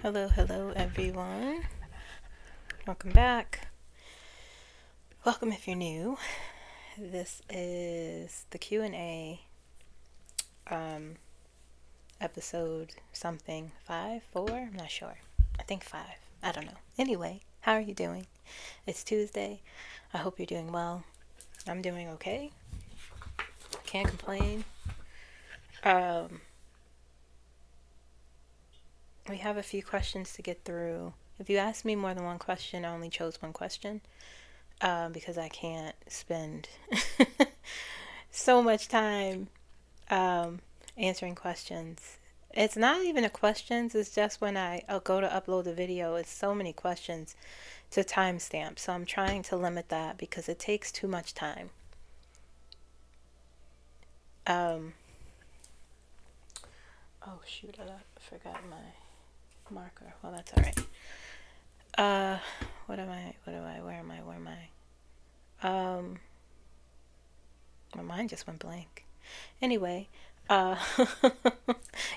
Hello everyone. Welcome back. Welcome if you're new. This is the Q&A episode something 5, 4, I'm not sure. I think 5. I don't know. Anyway, how are you doing? It's Tuesday. I hope you're doing well. I'm doing okay. Can't complain. We have a few questions to get through. If you ask me more than one question, I only chose one question. Because I can't spend so much time answering questions. It's not even a questions, it's just when I'll go to upload the video, it's so many questions to timestamp. So I'm trying to limit that because it takes too much time. Oh shoot, I forgot my marker. Well, that's all right. Where am I? My mind just went blank. Anyway,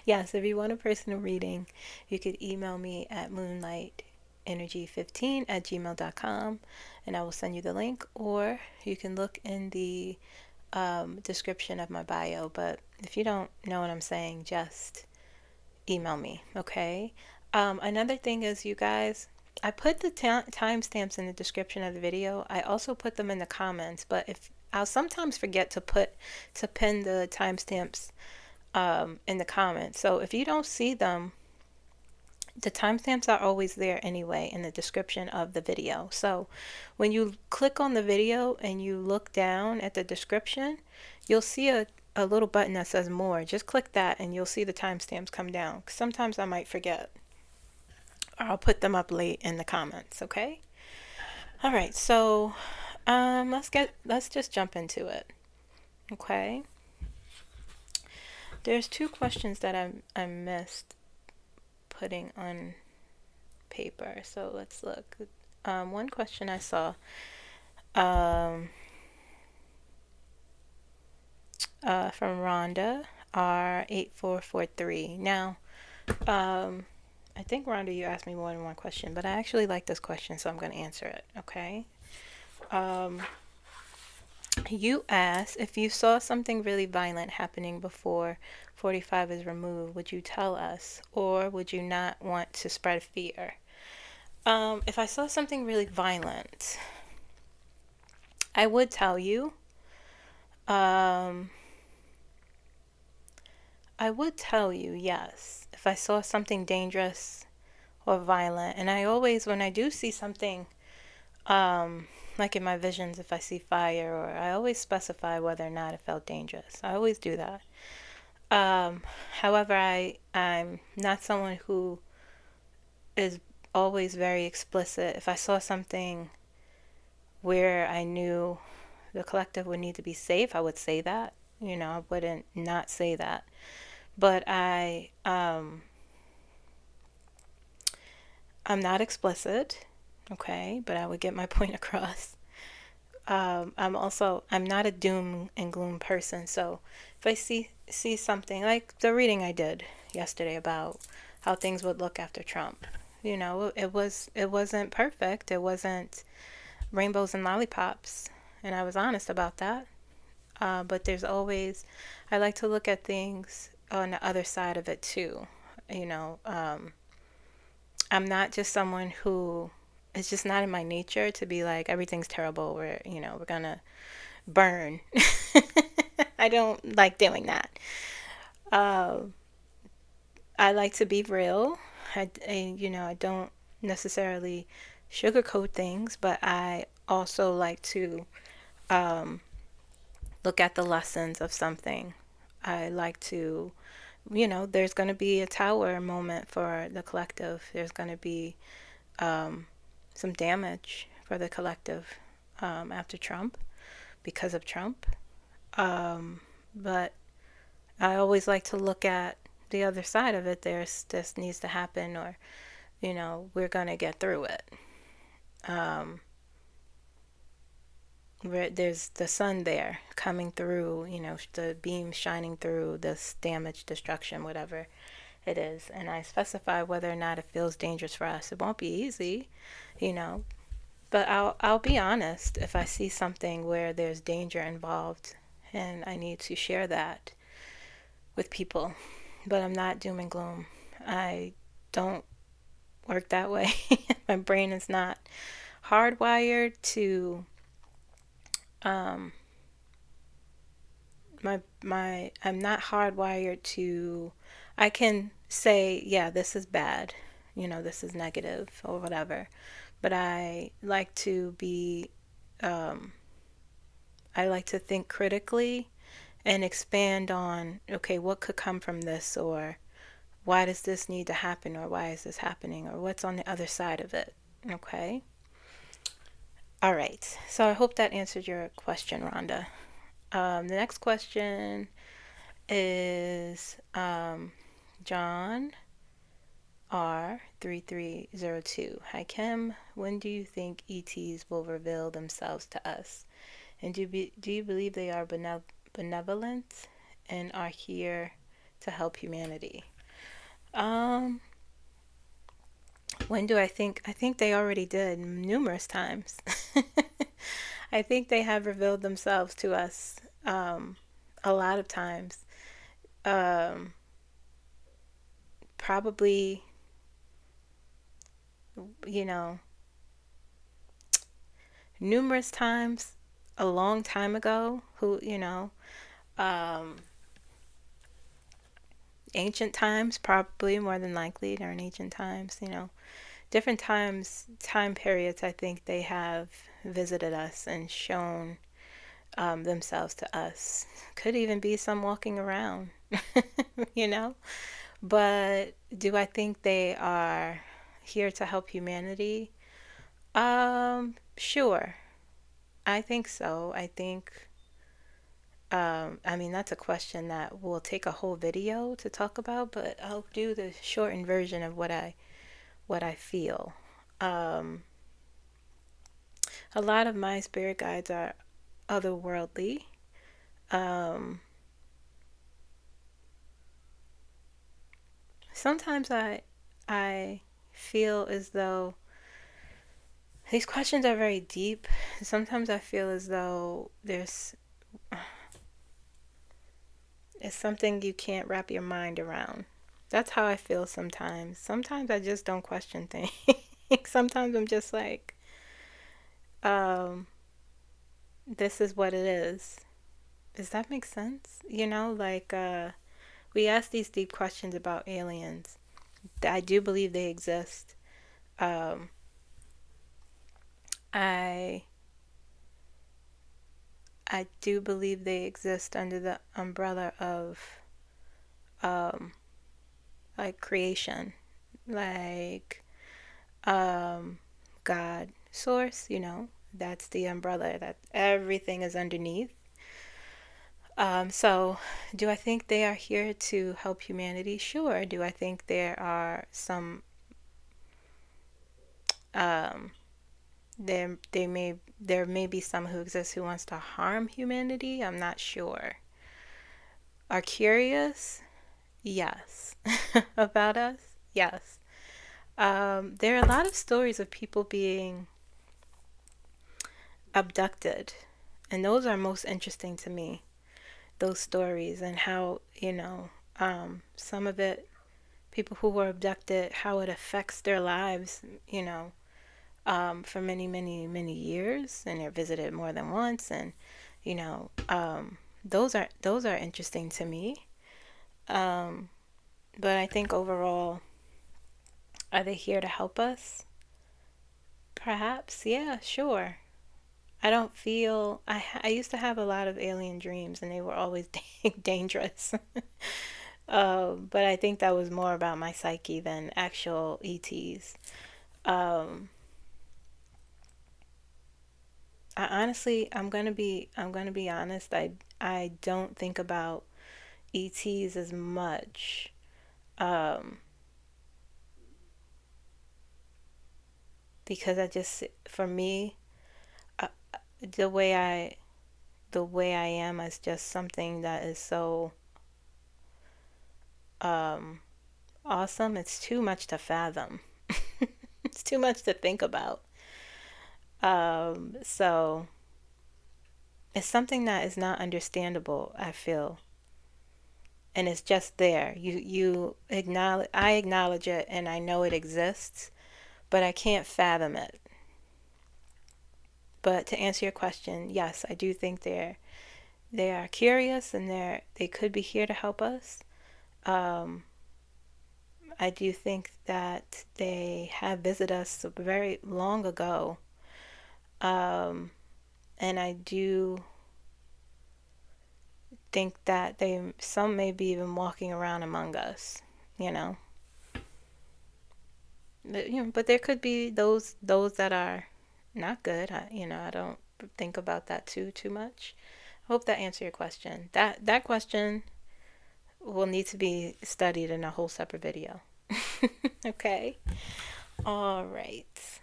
yes, if you want a personal reading, you could email me at moonlightenergy15@gmail.com and I will send you the link, or you can look in the description of my bio. But if you don't know what I'm saying, just email me, okay? Another thing is, you guys, I put the timestamps in the description of the video. I also put them in the comments, but if I'll sometimes forget to pin the timestamps in the comments. So if you don't see them, the timestamps are always there anyway in the description of the video. So when you click on the video and you look down at the description, you'll see a little button that says more. Just click that and you'll see the timestamps come down. Sometimes I might forget, or I'll put them up late in the comments, okay? All right, so let's just jump into it. Okay. There's two questions that I missed putting on paper. So let's look. One question I saw from Rhonda R8443. Now, I think, Rhonda, you asked me more than one question, but I actually like this question, so I'm going to answer it, okay? You asked, if you saw something really violent happening before 45 is removed, would you tell us, or would you not want to spread fear? If I saw something really violent, I would tell you. I would tell you, yes, if I saw something dangerous or violent. And I always, when I do see something, like in my visions, if I see fire, or I always specify whether or not it felt dangerous. I always do that. However, I'm not someone who is always very explicit. If I saw something where I knew the collective would need to be safe, I would say that. You know, I wouldn't not say that. But I'm not explicit, okay, but I would get my point across. I'm not a doom and gloom person. So if I see something like the reading I did yesterday about how things would look after Trump, you know, it wasn't perfect. It wasn't rainbows and lollipops, and I was honest about that. But there's always, I like to look at things on the other side of it too. You know, I'm not just someone who, it's just not in my nature to be like, everything's terrible, we're gonna burn. I don't like doing that. I like to be real. I don't necessarily sugarcoat things, but I also like to look at the lessons of something. I like to, there's going to be a tower moment for the collective. There's going to be some damage for the collective after Trump, because of Trump. But I always like to look at the other side of it. This needs to happen, or, we're going to get through it. There's the sun there coming through, the beam shining through this damage, destruction, whatever. it is. And I specify whether or not it feels dangerous for us. It won't be easy, you know, but I'll be honest if I see something where there's danger involved and I need to share that with people. But I'm not doom and gloom. I don't work that way. My brain is not hardwired to I'm not hardwired to I can say, yeah, this is bad, you know, this is negative or whatever. But I like to think critically and expand on, okay, what could come from this, or why does this need to happen, or why is this happening, or what's on the other side of it. Okay. All right. So I hope that answered your question, Rhonda. The next question is John R3302. Hi Kim, when do you think ETs will reveal themselves to us? And do you believe they are benevolent and are here to help humanity? When do I think? I think they already did numerous times. I think they have revealed themselves to us a lot of times. Probably, you know, numerous times a long time ago. Ancient times, probably more than likely during ancient times, different time periods. I think they have visited us and shown themselves to us. Could even be some walking around, you know. But do I think they are here to help humanity? Sure. I think so. I think, I mean, that's a question that will take a whole video to talk about, but I'll do the shortened version of what I feel. A lot of my spirit guides are otherworldly. Sometimes I feel as though these questions are very deep. Sometimes I feel as though it's something you can't wrap your mind around. That's how I feel sometimes. Sometimes I just don't question things. Sometimes I'm just like, this is what it is. Does that make sense? We ask these deep questions about aliens. I do believe they exist. I do believe they exist under the umbrella of like creation, like God, source, that's the umbrella that everything is underneath. So do I think they are here to help humanity? Sure. Do I think there are some there may be some who exist who wants to harm humanity? I'm not sure. Are curious? Yes. About us? Yes. There are a lot of stories of people being abducted, and those are most interesting to me. Those stories and how, some of it, people who were abducted, how it affects their lives, for many, many, many years, and they're visited more than once, and those are interesting to me. But I think overall, are they here to help us? Perhaps, yeah, sure. I don't feel I used to have a lot of alien dreams, and they were always dangerous. But I think that was more about my psyche than actual ETs. I'm gonna be honest. I don't think about ETs as much. Because for me, uh, the way I am is just something that is so awesome, it's too much to fathom. It's too much to think about. So it's something that is not understandable, I feel. And it's just there. You acknowledge, I acknowledge it, and I know it exists, but I can't fathom it. But to answer your question, yes, I do think they are curious, and they could be here to help us. I do think that they have visited us very long ago. And I do think that some may be even walking around among us, you know. But there could be those that are not good. I don't think about that too much. I hope that answered your question. That question will need to be studied in a whole separate video. Okay. All right.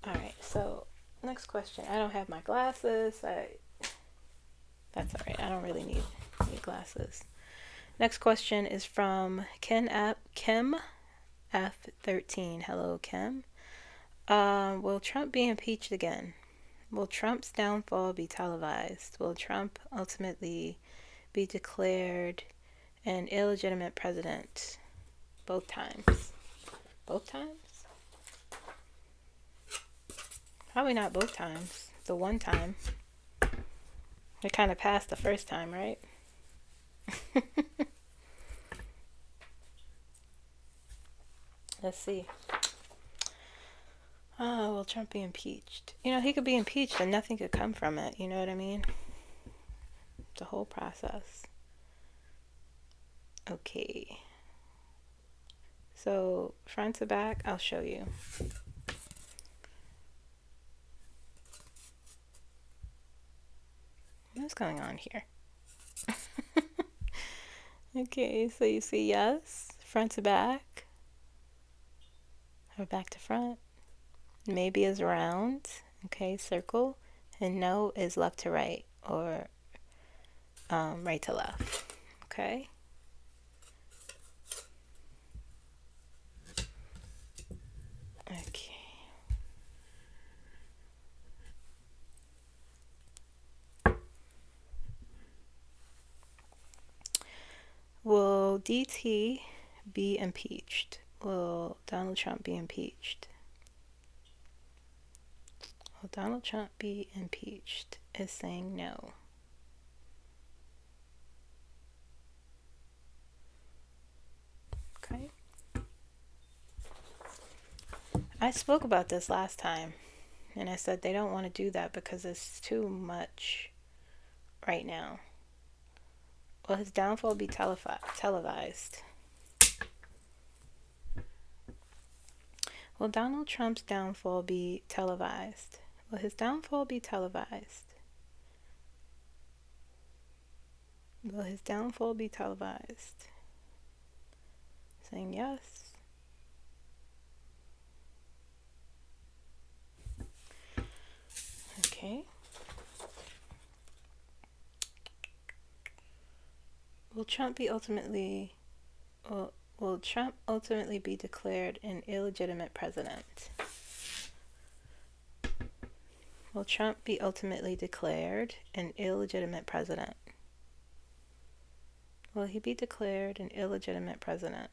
All right. So next question. I don't have my glasses. That's all right. I don't really need glasses. Next question is from Kim F13. Hello, Kim. Will Trump be impeached again? Will Trump's downfall be televised? Will Trump ultimately be declared an illegitimate president? Both times. Both times? Probably not both times. The one time. It kind of passed the first time, right? Let's see. Oh, will Trump be impeached? He could be impeached and nothing could come from it. You know what I mean? It's a whole process. Okay. So, front to back, I'll show you. What's going on here? Okay, so you see yes, front to back, or back to front. Maybe is round, okay, circle, and no is left to right, or right to left, okay? Okay. Will DT be impeached? Will Donald Trump be impeached? Will Donald Trump be impeached? Is saying no. Okay. I spoke about this last time, and I said they don't want to do that because it's too much right now. Will his downfall be televised? Will Donald Trump's downfall be televised? Will his downfall be televised? Will his downfall be televised? Saying yes. Okay. Will Trump ultimately be declared an illegitimate president? Will Trump be ultimately declared an illegitimate president? Will he be declared an illegitimate president?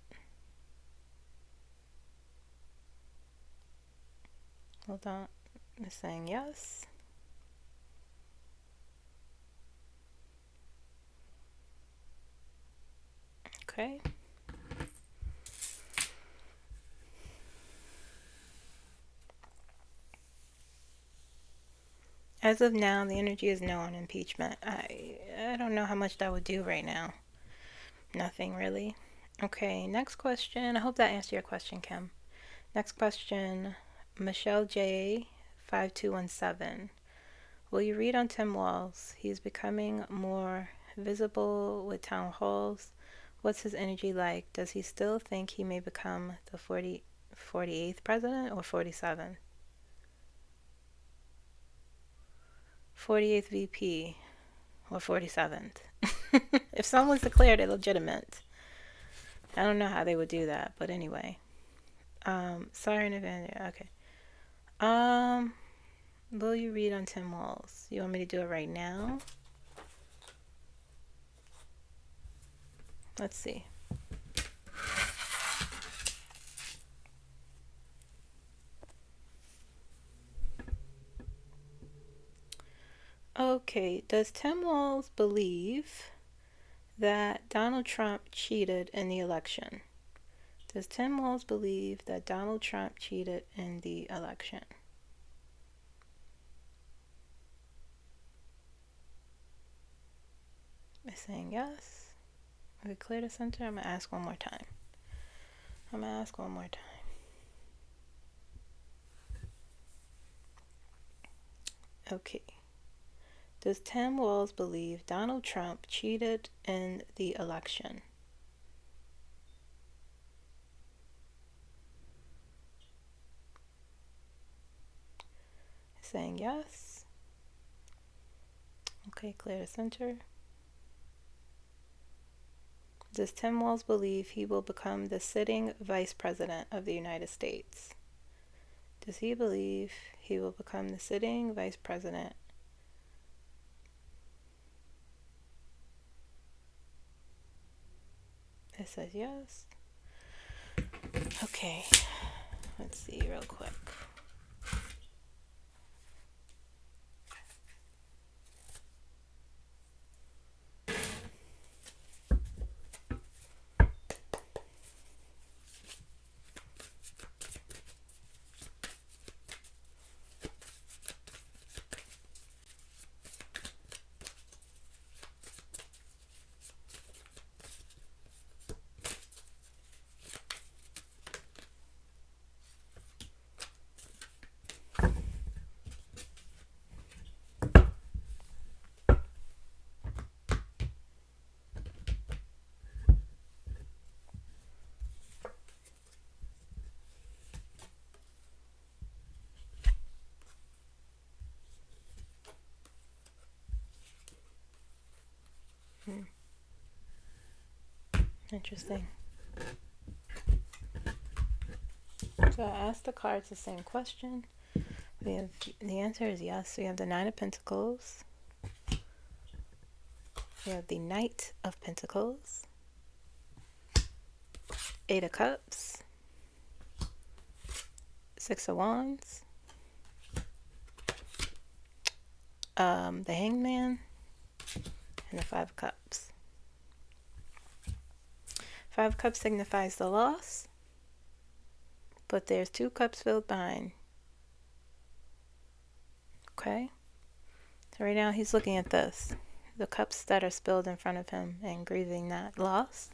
Hold on. I'm saying yes. Okay. As of now, the energy is no on impeachment. I don't know how much that would do right now. Nothing really. Okay, next question. I hope that answered your question, Kim. Next question, Michelle J. 5217. Will you read on Tim Walz? He's becoming more visible with town halls. What's his energy like? Does he still think he may become the 48th president or 47th? 48th VP or 47th? If someone's declared illegitimate, I don't know how they would do that, but anyway. Sorry in advance. Okay. Will you read on 10 walls? You want me to do it right now? Let's see. Okay, does Tim Walz believe that Donald Trump cheated in the election? Does Tim Walz believe that Donald Trump cheated in the election? Is saying yes. We clear the center. I'm going to ask one more time. Okay. Does Tim Walz believe Donald Trump cheated in the election? Saying yes. Okay, clear the center. Does Tim Walz believe he will become the sitting Vice President of the United States? Does he believe he will become the sitting Vice President? It says yes. Okay, let's see real quick. Interesting. So I asked the cards the same question. We have the answer is yes. We have the Nine of Pentacles. We have the Knight of Pentacles. Eight of Cups. Six of Wands. The Hangman. And the Five of Cups. Five of Cups signifies the loss. But there's two cups filled behind. Okay? So right now he's looking at this. The cups that are spilled in front of him and grieving that loss.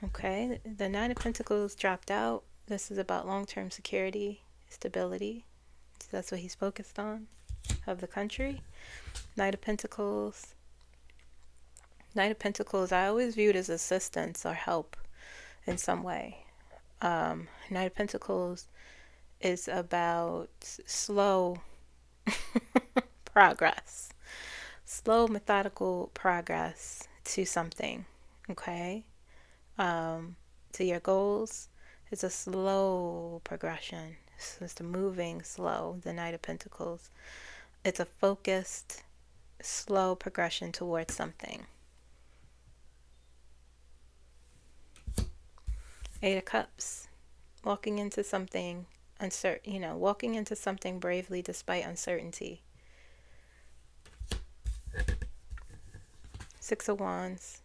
Okay? The Nine of Pentacles dropped out. This is about long-term security, stability. So that's what he's focused on, of the country. Knight of Pentacles. Knight of Pentacles I always viewed as assistance or help in some way. Knight of Pentacles is about slow progress. Slow, methodical progress to something. Okay? To your goals. It's a slow progression. So it's the moving slow, the Knight of Pentacles. It's a focused, slow progression towards something. Eight of Cups. Walking into something uncertain, walking into something bravely despite uncertainty. Six of Wands.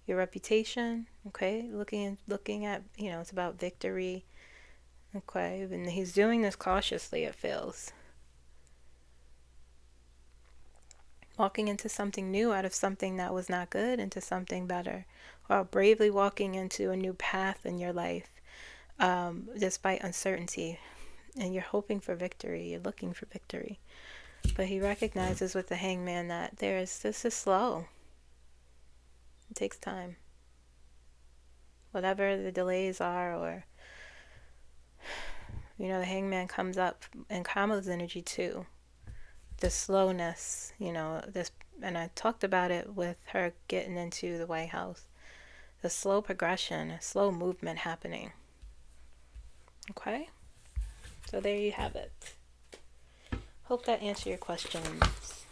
Your reputation, okay? Looking at, it's about victory. Okay, and he's doing this cautiously, it feels. Walking into something new out of something that was not good into something better. Or bravely walking into a new path in your life, despite uncertainty. And you're hoping for victory, you're looking for victory. But he recognizes with the Hangman that this is slow. It takes time. Whatever the delays are, or the Hangman comes up in Kama's energy too. The slowness, this and I talked about it with her getting into the White House. The slow progression, a slow movement happening. Okay? So there you have it. Hope that answered your questions.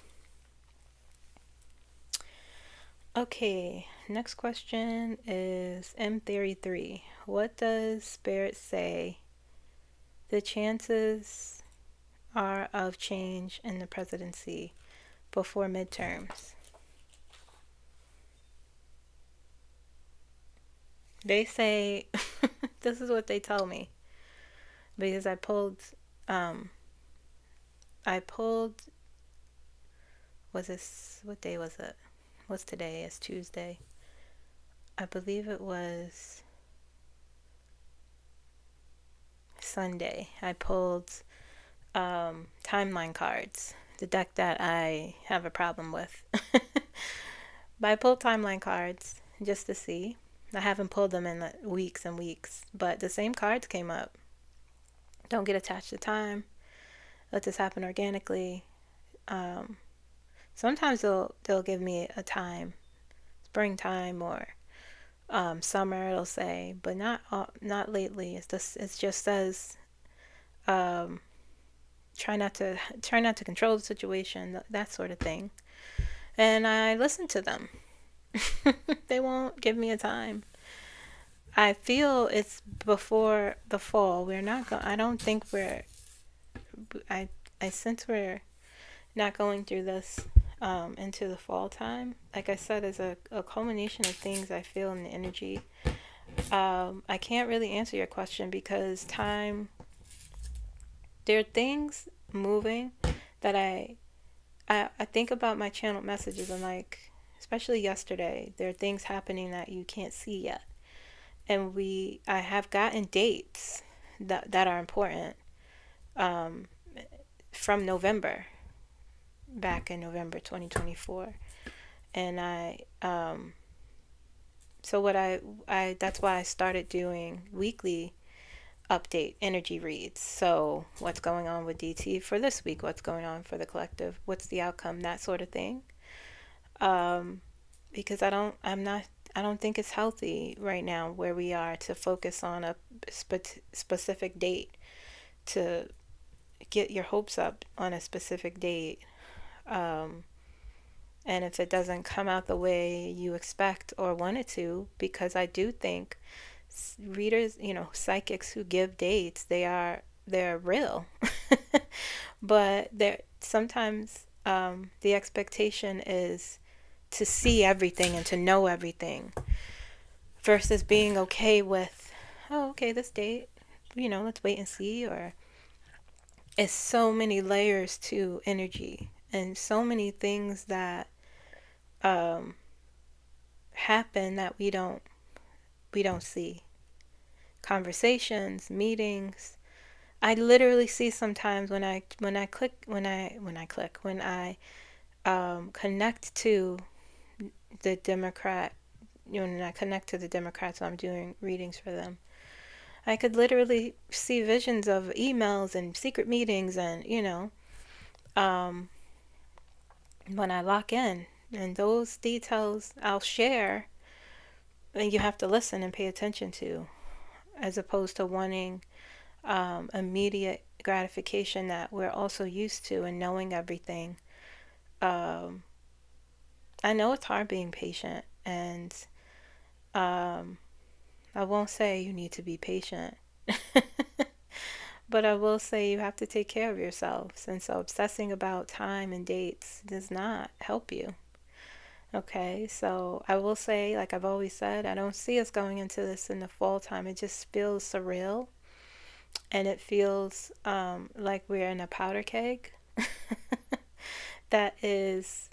Okay, next question is M33. What does Spirit say the chances are of change in the presidency before midterms? They say, this is what they tell me, because I pulled, was this, what day was it? What's today? It's Tuesday. I believe it was Sunday. I pulled timeline cards, the deck that I have a problem with. But I pulled timeline cards just to see. I haven't pulled them in weeks and weeks, but the same cards came up. Don't get attached to time. Let this happen organically. Sometimes they'll give me a time, springtime or summer. It'll say, but not lately. It just says try not to control the situation, that sort of thing. And I listen to them. They won't give me a time. I feel it's before the fall. We're not going. I don't think we're. I sense we're not going through this into the fall time. Like I said, is a culmination of things I feel in the energy. I can't really answer your question because time. There are things moving that I think about my channeled messages and like, especially yesterday, there are things happening that you can't see yet. And I have gotten dates that are important from November, back in November 2024. And so what that's why I started doing weekly update energy reads. So what's going on with DT for this week? What's going on for the collective? What's the outcome? That sort of thing. Because I don't think it's healthy right now where we are to focus on a specific date, to get your hopes up on a specific date. And if it doesn't come out the way you expect or want it to, because I do think readers, psychics who give dates, they're real. But sometimes the expectation is to see everything and to know everything versus being okay with, oh, okay, this date, let's wait and see. Or it's so many layers to energy and so many things that happen that we don't see. Conversations, meetings. I literally see sometimes when I connect to the Democrat, when I connect to the Democrats, so I'm doing readings for them. I could literally see visions of emails and secret meetings, and when I lock in, and those details I'll share, and you have to listen and pay attention to, as opposed to wanting immediate gratification that we're also used to and knowing everything. I know it's hard being patient, and I won't say you need to be patient, but I will say you have to take care of yourselves. And so obsessing about time and dates does not help you. Okay, so I will say, like I've always said, I don't see us going into this in the fall time. It just feels surreal, and it feels like we're in a powder keg that is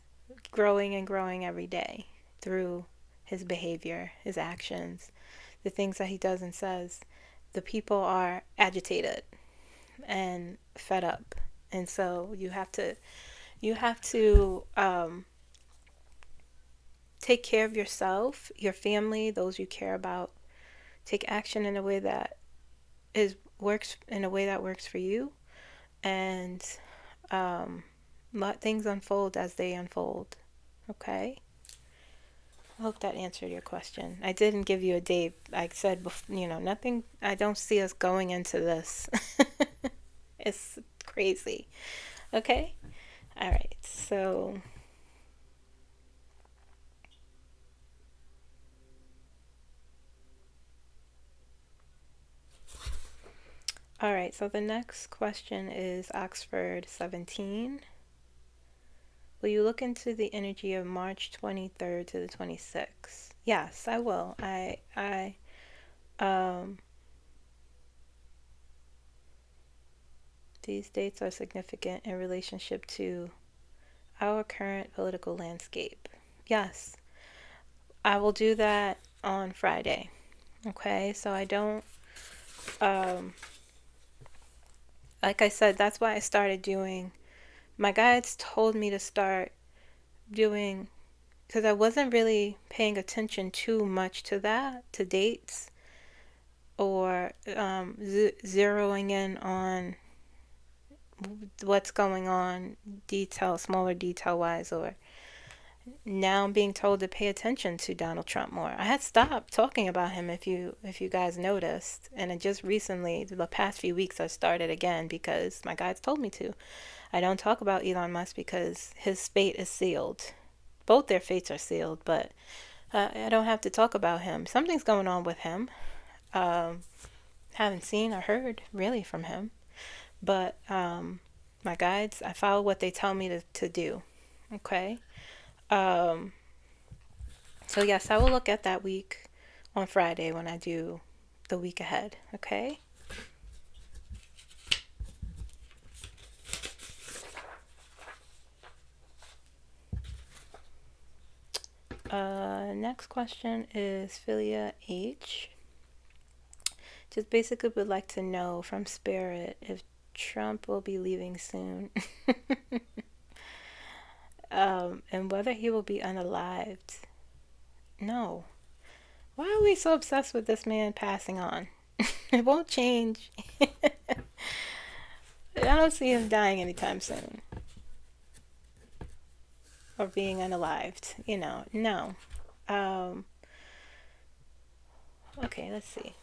growing and growing every day through his behavior, his actions, the things that he does and says. The people are agitated and fed up, and so you have to take care of yourself, your family, those you care about. Take action in a way that works for you, and let things unfold as they unfold. Okay? I hope that answered your question. I didn't give you a date. I said, nothing. I don't see us going into this. It's crazy. Okay? All right. So, all right. So the next question is Oxford 17. Will you look into the energy of March 23rd to the 26th? Yes, I will. These dates are significant in relationship to our current political landscape. Yes, I will do that on Friday. Okay, so I don't, like I said, that's why I started doing, my guides told me to start doing, because I wasn't really paying attention too much to that, to dates, or zeroing in on what's going on smaller detail wise, or now I'm being told to pay attention to Donald Trump more. I had stopped talking about him, if you guys noticed, and just recently, the past few weeks, I started again because my guides told me to. I don't talk about Elon Musk because his fate is sealed. Both their fates are sealed, but I don't have to talk about him. Something's going on with him. Haven't seen or heard really from him, but my guides, I follow what they tell me to do. Okay. So yes, I will look at that week on Friday when I do the week ahead. Okay. Next question is Philia H. Just basically would like to know from Spirit if Trump will be leaving soon. And whether he will be unalived. No. Why are we so obsessed with this man passing on? It won't change. I don't see him dying anytime soon. Or being unalived. No. Okay, let's see.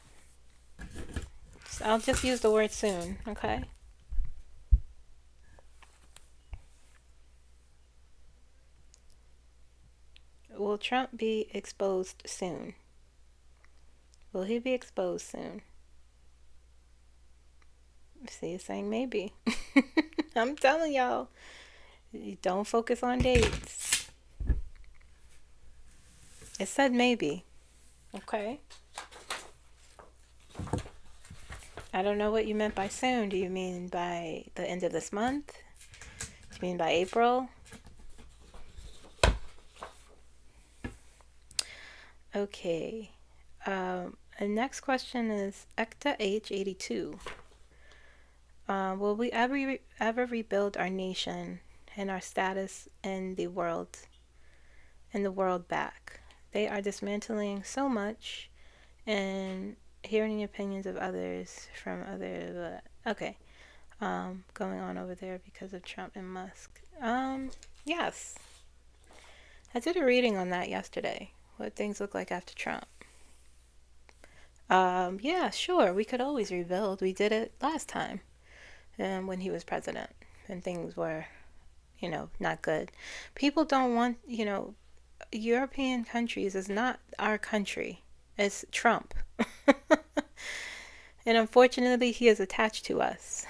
So I'll just use the word soon, okay? Will Trump be exposed soon? Will he be exposed soon? See, it's saying maybe. I'm telling y'all, don't focus on dates. It said maybe. Okay. I don't know what you meant by soon. Do you mean by the end of this month? Do you mean by April? Okay. The next question is 𝐞𝐻82. Will we ever rebuild our nation and our status in the world back? They are dismantling so much and hearing the opinions of others from other. Okay. Going on over there because of Trump and Musk. Yes. I did a reading on that yesterday. What things look like after Trump. Yeah, sure. We could always rebuild. We did it last time, when he was president, and things were, not good. People don't want, European countries is not our country. It's Trump. And unfortunately, he is attached to us.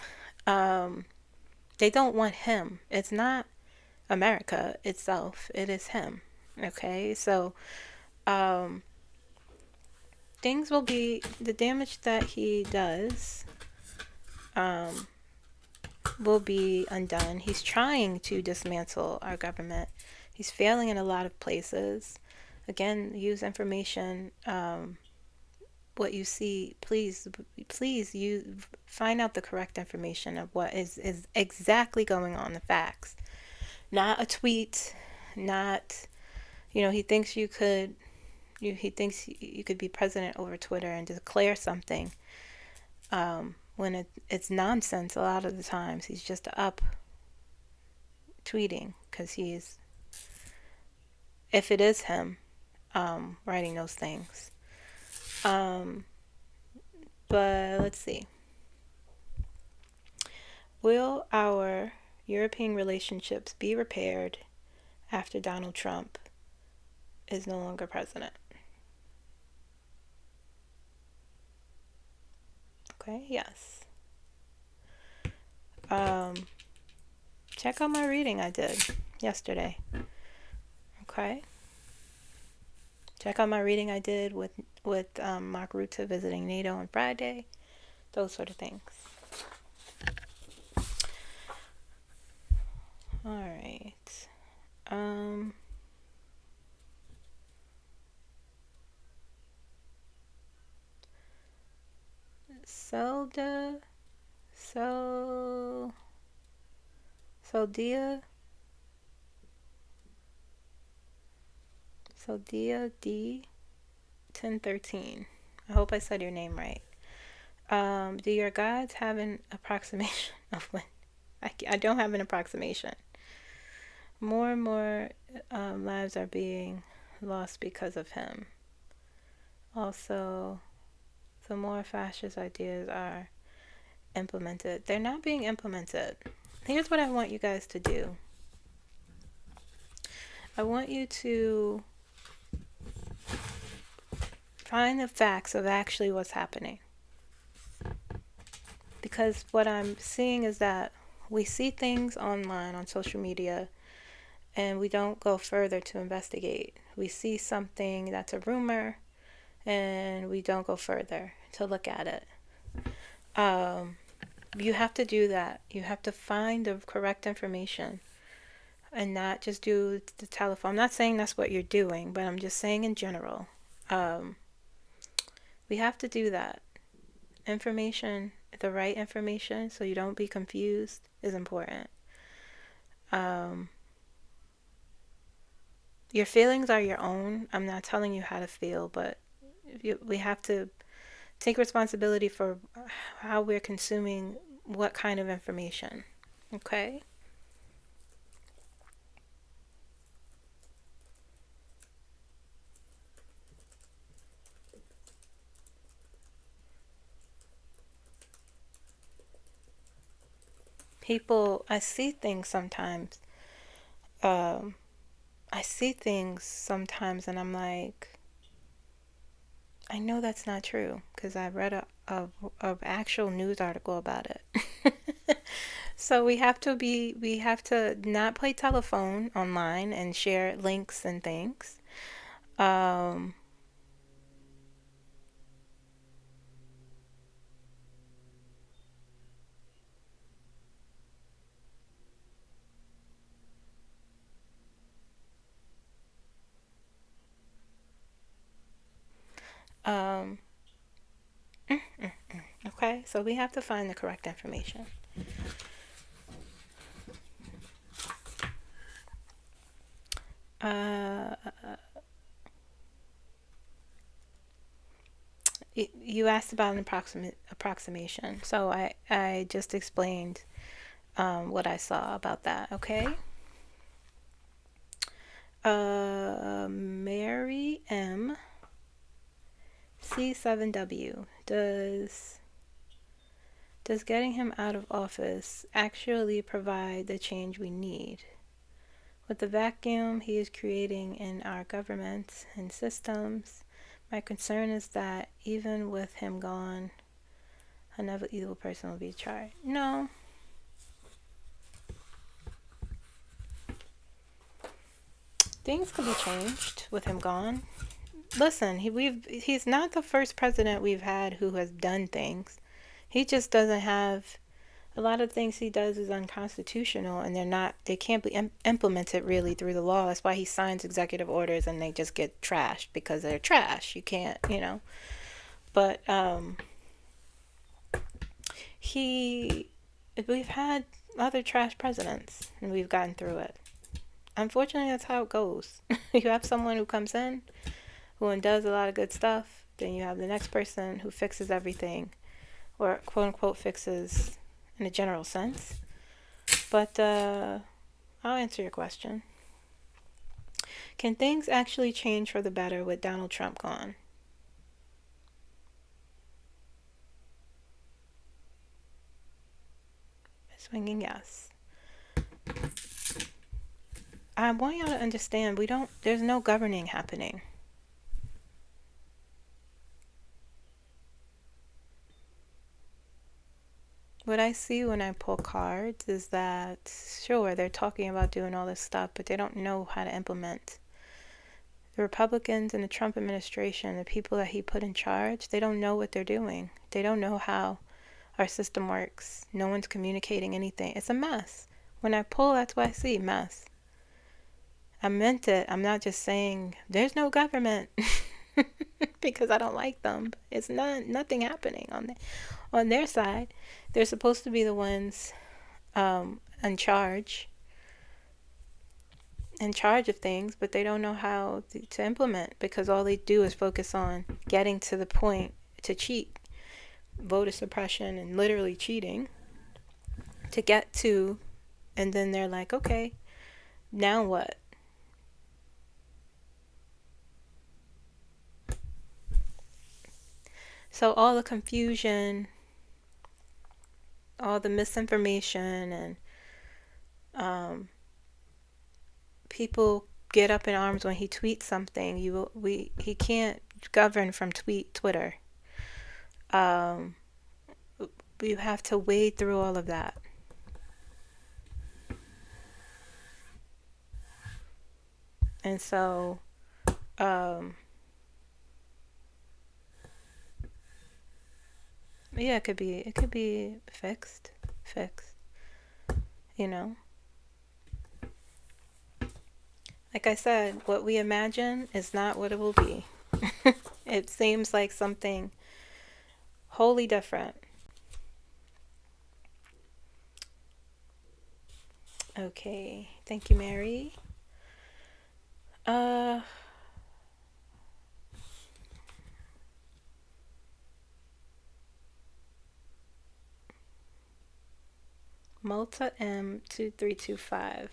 They don't want him. It's not America itself. It is him. Okay? So, things will be, the damage that he does will be undone. He's trying to dismantle our government. He's failing in a lot of places. Again, use information. What you see, please, you find out the correct information of what is exactly going on, the facts. Not a tweet, not, he thinks you could be president over Twitter and declare something, when it's nonsense a lot of the times. He's just up tweeting because he's if it is him writing those things. But let's see. Will our European relationships be repaired after Donald Trump is no longer president? Okay, yes. Check out my reading I did yesterday. Okay. Check out my reading I did with Mark Rutte visiting NATO on Friday. Those sort of things. All right. Sodia D 1013. I hope I said your name right. Do your gods have an approximation of when? I don't have an approximation. More and more lives are being lost because of him. Also, the more fascist ideas are implemented. They're not being implemented. Here's what I want you guys to do. I want you to find the facts of actually what's happening. Because what I'm seeing is that we see things online on social media and we don't go further to investigate. We see something that's a rumor and we don't go further to look at it. You have to do that. You have to find the correct information and not just do the telephone. I'm not saying that's what you're doing, but I'm just saying in general. We have to do that. Information, the right information, so you don't be confused, is important. Your feelings are your own. I'm not telling you how to feel, but we have to take responsibility for how we're consuming what kind of information. Okay? People, I see things sometimes. And I'm like, I know that's not true because I read a actual news article about it. So we have to not play telephone online and share links and things. Okay, so we have to find the correct information. You asked about an approximation, so I just explained what I saw about that. Okay. Mary M. C7W. Does getting him out of office actually provide the change we need? With the vacuum he is creating in our government and systems, my concern is that even with him gone, another evil person will be tried. No. Things could be changed with him gone. Listen, he's not the first president we've had who has done things. He just doesn't have, a lot of things he does is unconstitutional and they can't be implemented really through the law. That's why he signs executive orders and they just get trashed because they're trash. You can't, But we've had other trash presidents and we've gotten through it. Unfortunately, that's how it goes. You have someone who comes in who does a lot of good stuff, then you have the next person who fixes everything, or quote unquote fixes in a general sense. But I'll answer your question. Can things actually change for the better with Donald Trump gone? Swinging yes. I want y'all to understand, there's no governing happening. What I see when I pull cards is that, sure, they're talking about doing all this stuff, but they don't know how to implement. The Republicans and the Trump administration, the people that he put in charge, they don't know what they're doing. They don't know how our system works. No one's communicating anything. It's a mess. When I pull, that's what I see, mess. I meant it. I'm not just saying there's no government because I don't like them. It's nothing happening on their side. They're supposed to be the ones in charge of things, but they don't know how to implement, because all they do is focus on getting to the point to cheat, voter suppression and literally cheating to get to, and then they're like, okay, now what? So all the confusion, all the misinformation, and people get up in arms when he tweets something. He can't govern from Twitter. You have to wade through all of that. And so, yeah, it could be fixed, you know. Like I said, what we imagine is not what it will be. It seems like something wholly different. Okay, thank you, Mary. Malta M2325.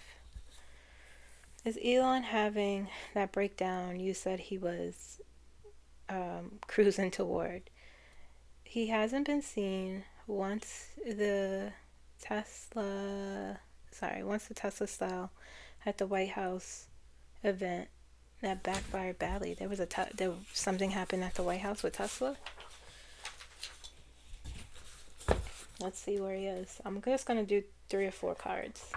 Is Elon having that breakdown you said he was cruising toward? He hasn't been seen once the Tesla style at the White House event that backfired badly. There was something happened at the White House with Tesla. Let's see where he is. I'm just gonna do 3 or 4 cards.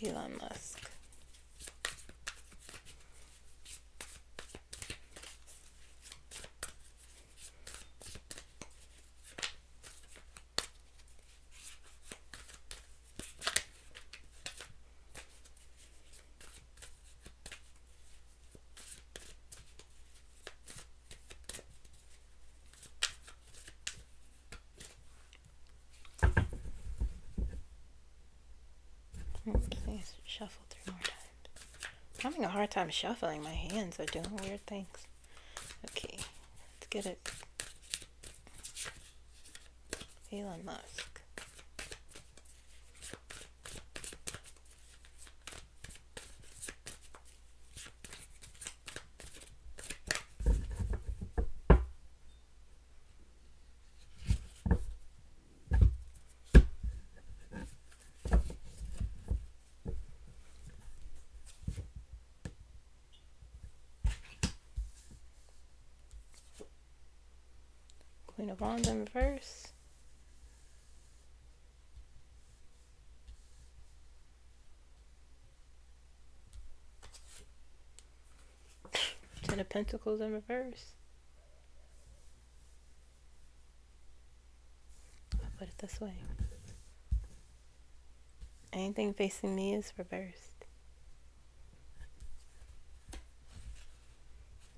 Elon Musk. Please shuffle 3 more times. I'm having a hard time shuffling. My hands are doing weird things. Okay, let's get it. Elon Musk. Queen of Wands in reverse. Ten of Pentacles in reverse. I'll put it this way. Anything facing me is reversed.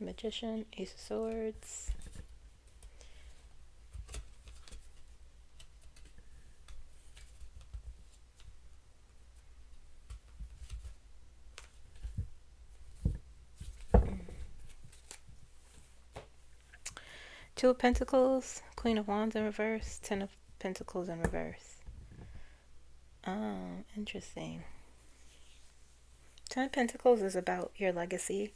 Magician, Ace of Swords. Two of Pentacles, Queen of Wands in reverse, Ten of Pentacles in reverse. Oh, interesting. Ten of Pentacles is about your legacy,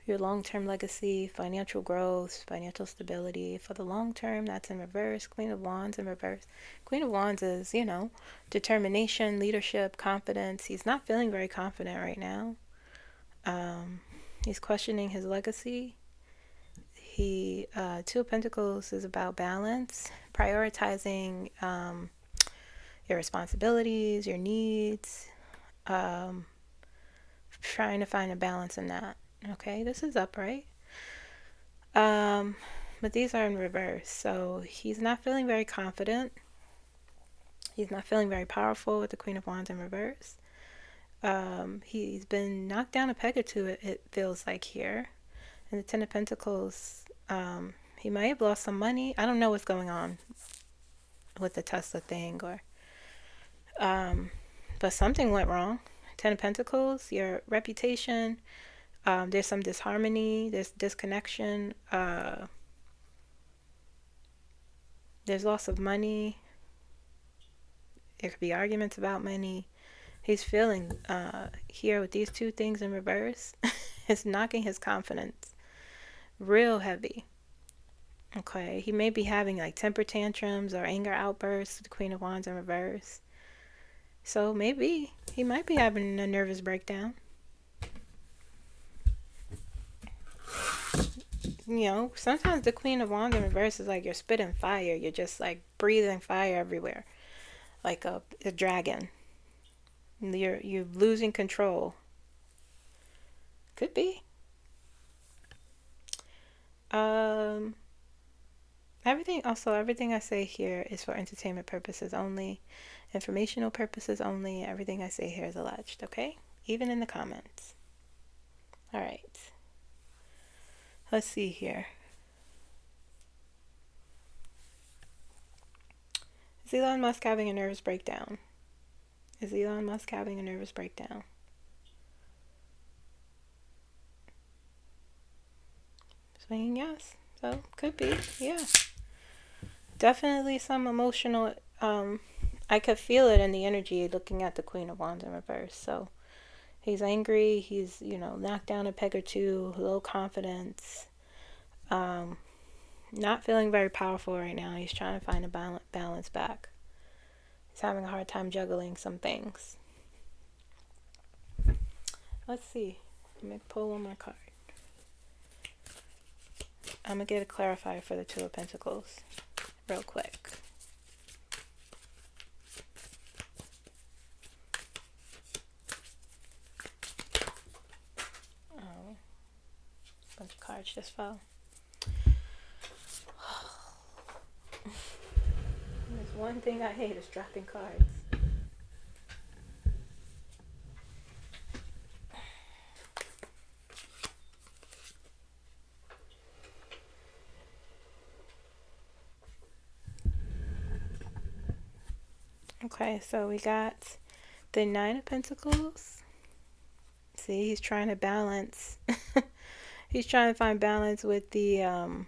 your long-term legacy, financial growth, financial stability. For the long term, that's in reverse. Queen of Wands in reverse. Queen of Wands is, you know, determination, leadership, confidence. He's not feeling very confident right now. He's questioning his legacy. Two of Pentacles is about balance, prioritizing your responsibilities, your needs, trying to find a balance in that. Okay, this is upright. But these are in reverse. So he's not feeling very confident. He's not feeling very powerful with the Queen of Wands in reverse. He's been knocked down a peg or two, it feels like here. And the Ten of Pentacles, he might have lost some money. I don't know what's going on with the Tesla thing, or but something went wrong. Ten of Pentacles, your reputation, there's some disharmony, there's disconnection, there's loss of money. There could be arguments about money. He's feeling here with these two things in reverse. It's knocking his confidence real heavy. Okay, he may be having like temper tantrums or anger outbursts with the Queen of Wands in reverse. So maybe he might be having a nervous breakdown. You know, sometimes the Queen of Wands in reverse is like you're spitting fire. You're just like breathing fire everywhere, like a dragon. You're losing control. Could be. Everything I say here is for entertainment purposes only, informational purposes only. Everything I say here is alleged, okay? Even in the comments. All right. Let's see here. Is Elon Musk having a nervous breakdown? Is Elon Musk having a nervous breakdown? Saying yes. So, could be. Yeah. Definitely some emotional, I could feel it in the energy looking at the Queen of Wands in reverse. So, he's angry. He's, you know, knocked down a peg or two, low confidence, not feeling very powerful right now. He's trying to find a balance back. He's having a hard time juggling some things. Let's see. Let me pull one more card. I'm going to get a clarifier for the Two of Pentacles real quick. Oh, a bunch of cards just fell. There's one thing I hate is dropping cards. Okay, so we got the Nine of Pentacles. See, he's trying to balance. He's trying to find balance with the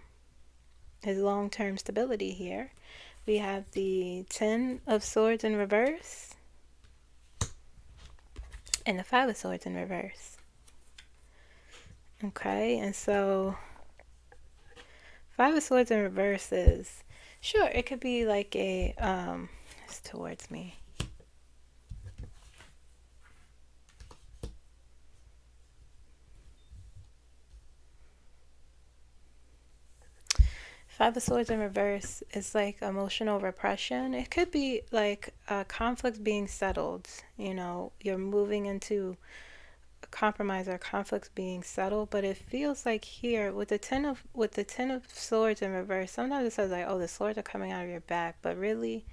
his long-term stability here. We have the Ten of Swords in reverse and the Five of Swords in reverse. Okay, and so Five of Swords in reverse is, sure, it could be like a it's towards me. Five of Swords in reverse is like emotional repression. It could be like conflicts being settled. You know, you're moving into a compromise or conflicts being settled. But it feels like here with the Ten of Swords in reverse, sometimes it says like, oh, the swords are coming out of your back. But really,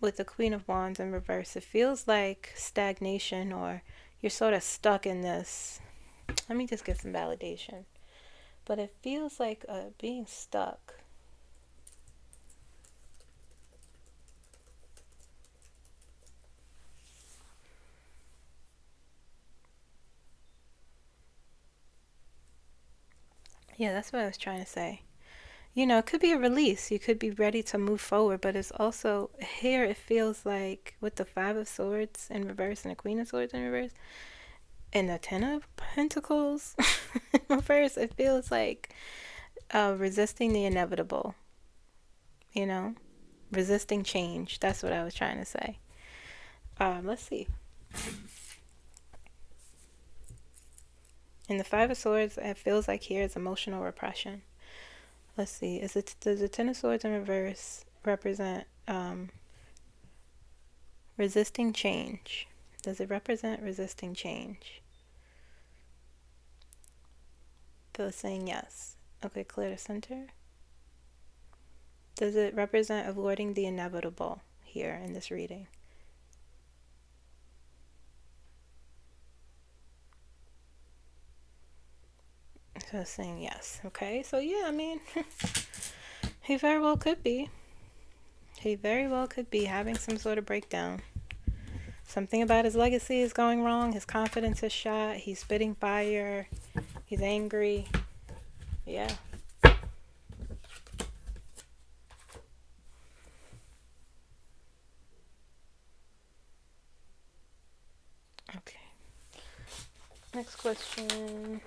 with the Queen of Wands in reverse, it feels like stagnation, or you're sort of stuck in this. Let me just get some validation. But it feels like being stuck. Yeah, that's what I was trying to say. You know, it could be a release. You could be ready to move forward, but it's also here it feels like with the Five of Swords in reverse and the Queen of Swords in reverse and the Ten of Pentacles in reverse, it feels like resisting the inevitable, you know? Resisting change. That's what I was trying to say. Let's see. In the Five of Swords, it feels like here is emotional repression. Let's see. Does the Ten of Swords in reverse represent resisting change? Does it represent resisting change? Phil is saying yes. Okay, clear the center. Does it represent avoiding the inevitable here in this reading? So it's saying yes. Okay, so yeah, I mean, he very well could be. He very well could be having some sort of breakdown. Something about his legacy is going wrong. His confidence is shot. He's spitting fire. He's angry. Yeah. Okay. Next question.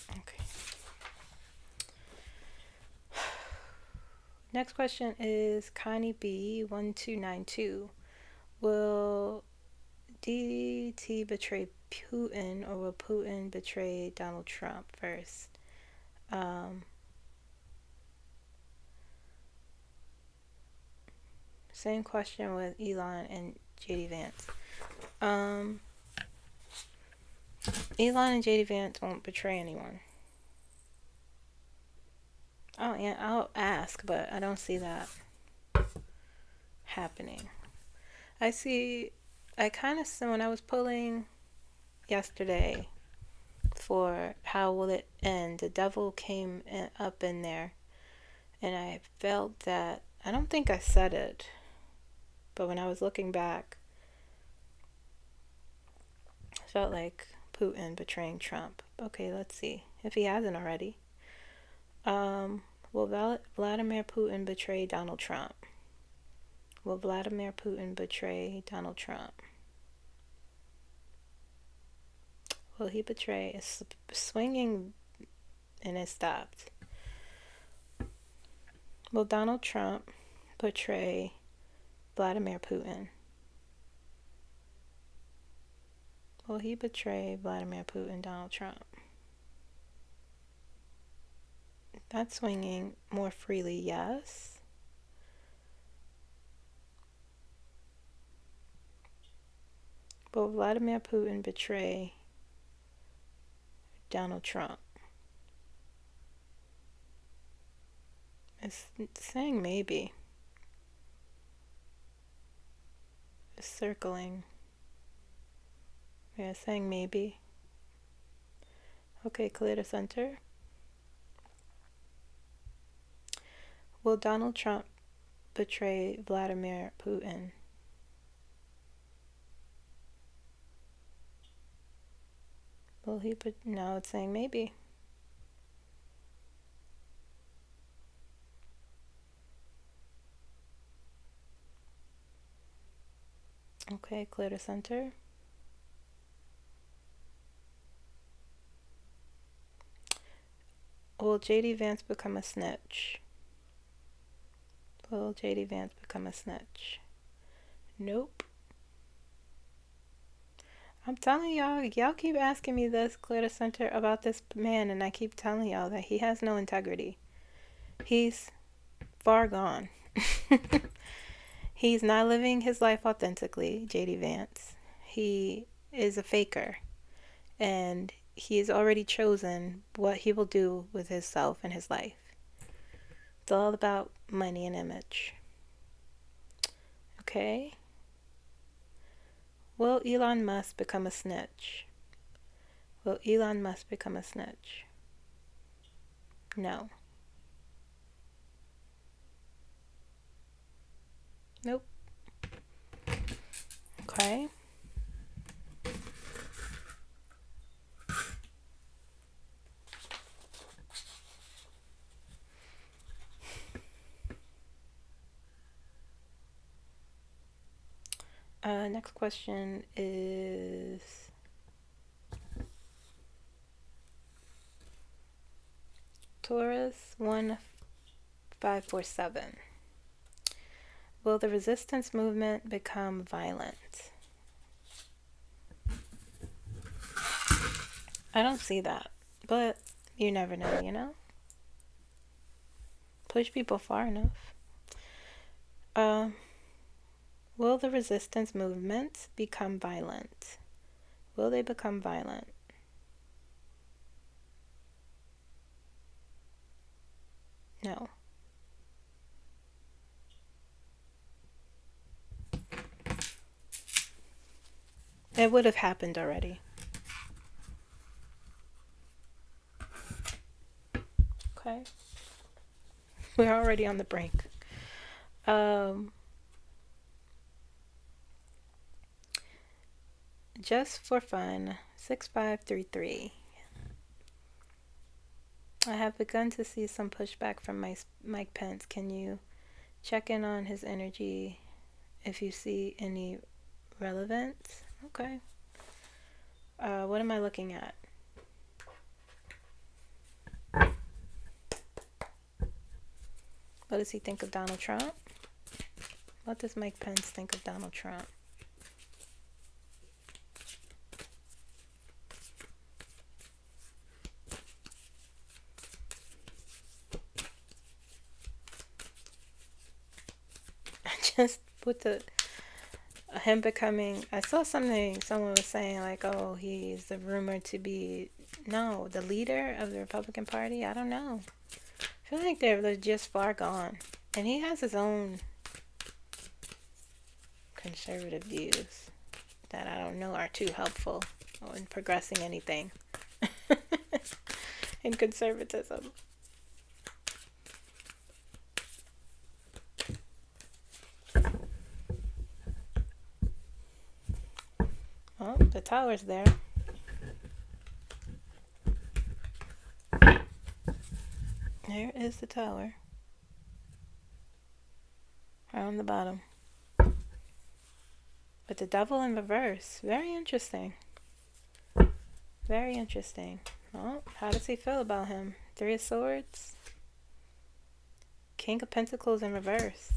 Okay. Next question is Connie B1292. Will DT betray Putin, or will Putin betray Donald Trump first? Same question with Elon and JD Vance. Elon and JD Vance won't betray anyone. Oh, yeah, I'll ask, but I don't see that happening. I kind of, when I was pulling yesterday for how will it end, the devil came up in there, and I felt that, I don't think I said it, but when I was looking back, I felt like Putin betraying Trump. Okay, let's see if he hasn't already. Will Vladimir Putin betray Donald Trump? Will Vladimir Putin betray Donald Trump? Will he betray? It's swinging and it stopped. Will Donald Trump betray Vladimir Putin? Will he betray Vladimir Putin, Donald Trump? That's swinging more freely, yes. Will Vladimir Putin betray Donald Trump? It's saying maybe. It's circling. Yeah, it's saying maybe. Okay, clear the center. Will Donald Trump betray Vladimir Putin? Will he no, it's saying maybe. Okay, clear the center. Will JD Vance become a snitch? Will JD Vance become a snitch? Nope. I'm telling y'all keep asking me this, clear the center, about this man, and I keep telling y'all that he has no integrity. He's far gone. He's not living his life authentically, JD Vance. He is a faker, and he's already chosen what he will do with himself and his life. It's all about money and image. Okay? Will Elon Musk become a snitch? Will Elon Musk become a snitch? No. Nope. Okay. Next question is Taurus 1547. Will the resistance movement become violent? I don't see that, but you never know, you know? Push people far enough. Will the resistance movement become violent? Will they become violent? No. It would have happened already. Okay. We're already on the brink. Just for fun, 6533. I have begun to see some pushback from Mike Pence. Can you check in on his energy if you see any relevance? Okay. What am I looking at? What does he think of Donald Trump? What does Mike Pence think of Donald Trump? I just put him becoming, I saw something, someone was saying like, oh, he's rumored to be, no, the leader of the Republican Party. I don't know. I feel like they're just far gone. And he has his own conservative views that I don't know are too helpful in progressing anything in conservatism. Oh, the tower's there. There is the tower. Right on the bottom. But the devil in reverse. Very interesting. Very interesting. Oh, how does he feel about him? 3 of Swords. King of Pentacles in reverse.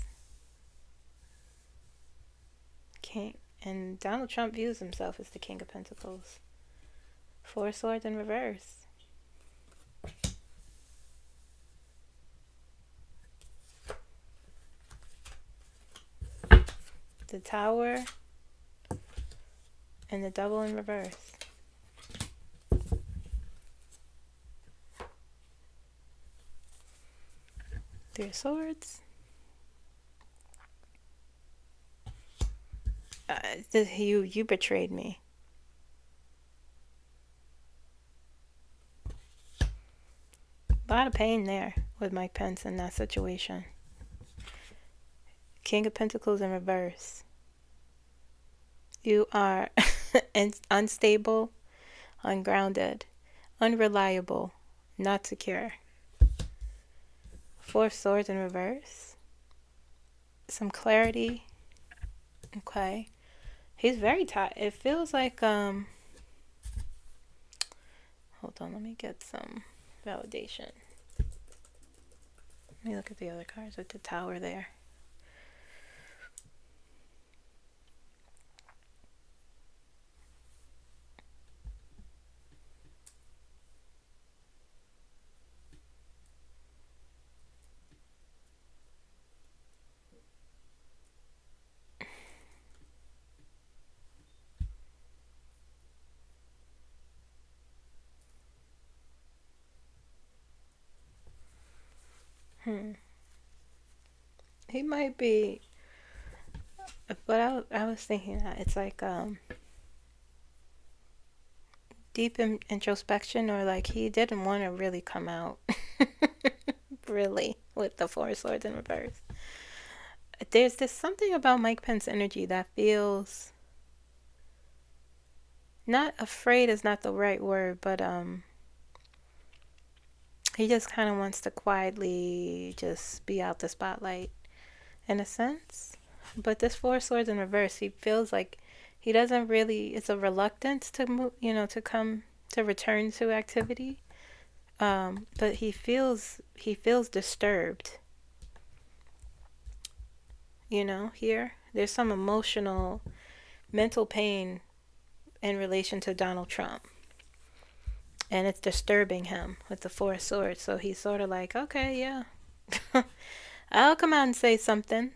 King. And Donald Trump views himself as the King of Pentacles. 4 of Swords in reverse. The Tower. And the Devil in reverse. Three of Swords. You betrayed me. A lot of pain there with Mike Pence in that situation. King of Pentacles in reverse. You are unstable, ungrounded, unreliable, not secure. 4 of Swords in reverse. Some clarity. Okay. He's very tired. It feels like, hold on, let me get some validation. Let me look at the other cards with the Tower there. He might be, but I was thinking that it's like deep introspection, or like he didn't want to really come out really with the 4 of Swords in reverse. there's this something about Mike Pence energy that feels, not afraid is not the right word, but he just kind of wants to quietly just be out the spotlight in a sense. But this Four of Swords in reverse, he feels like he doesn't really, it's a reluctance to move, to come, to return to activity. But he feels disturbed. Here there's some emotional, mental pain in relation to Donald Trump. And it's disturbing him with the Four of Swords. So he's sort of like, okay, yeah. I'll come out and say something.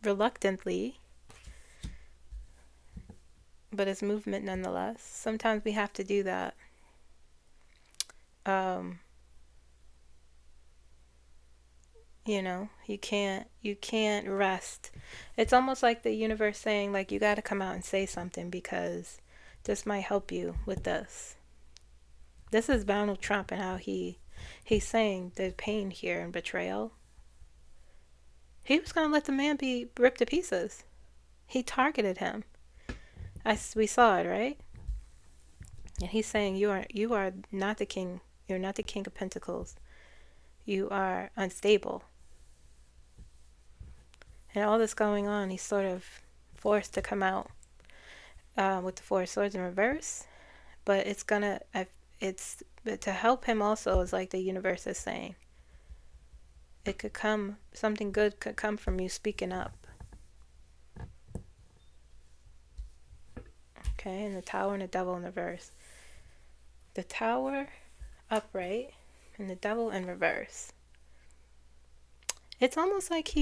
Reluctantly. But it's movement nonetheless. Sometimes we have to do that. You can't rest. It's almost like the universe saying, like, you got to come out and say something because this might help you with this. This is Donald Trump and how he's saying there's pain here and betrayal. He was going to let the man be ripped to pieces. He targeted him. We saw it, right? And he's saying, you are not the king. You're not the King of Pentacles. You are unstable. And all this going on, he's sort of forced to come out with the Four of Swords in reverse. But but to help him also is like the universe is saying. Something good could come from you speaking up. Okay, and the Tower and the Devil in reverse. The Tower upright and the Devil in reverse. It's almost like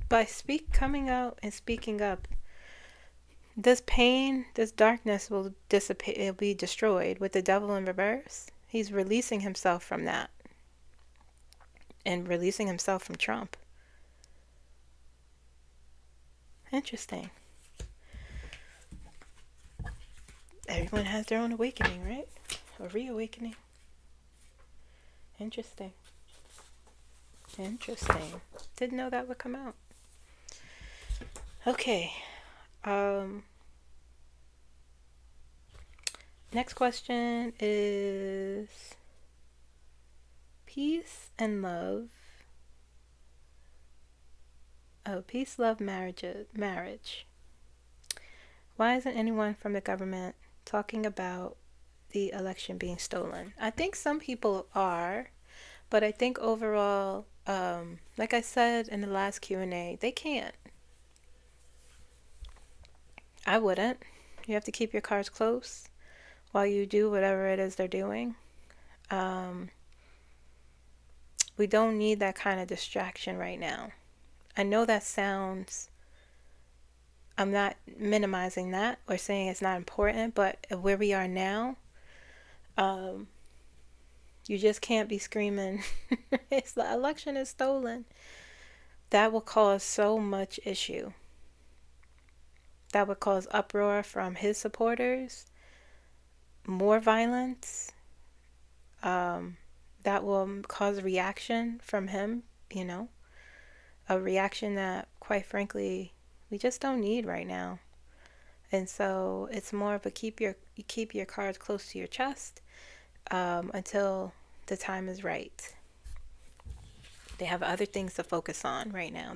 by coming out and speaking up, this pain, this darkness will dissipate, it'll be destroyed. With the Devil in reverse, he's releasing himself from that. And releasing himself from Trump. Interesting. Everyone has their own awakening, right? A reawakening. Interesting. Didn't know that would come out. Okay. Next question is peace and love. Oh, peace, love, marriage. Why isn't anyone from the government talking about the election being stolen? I think some people are, but I think overall, like I said in the last Q&A, they can't. I wouldn't. You have to keep your cards close while you do whatever it is they're doing. We don't need that kind of distraction right now. I know that sounds, I'm not minimizing that or saying it's not important, but where we are now, you just can't be screaming, the election is stolen. That will cause so much issue. That would cause uproar from his supporters, more violence. That will cause reaction from him, a reaction that, quite frankly, we just don't need right now. And so it's more of a keep your cards close to your chest until the time is right. They have other things to focus on right now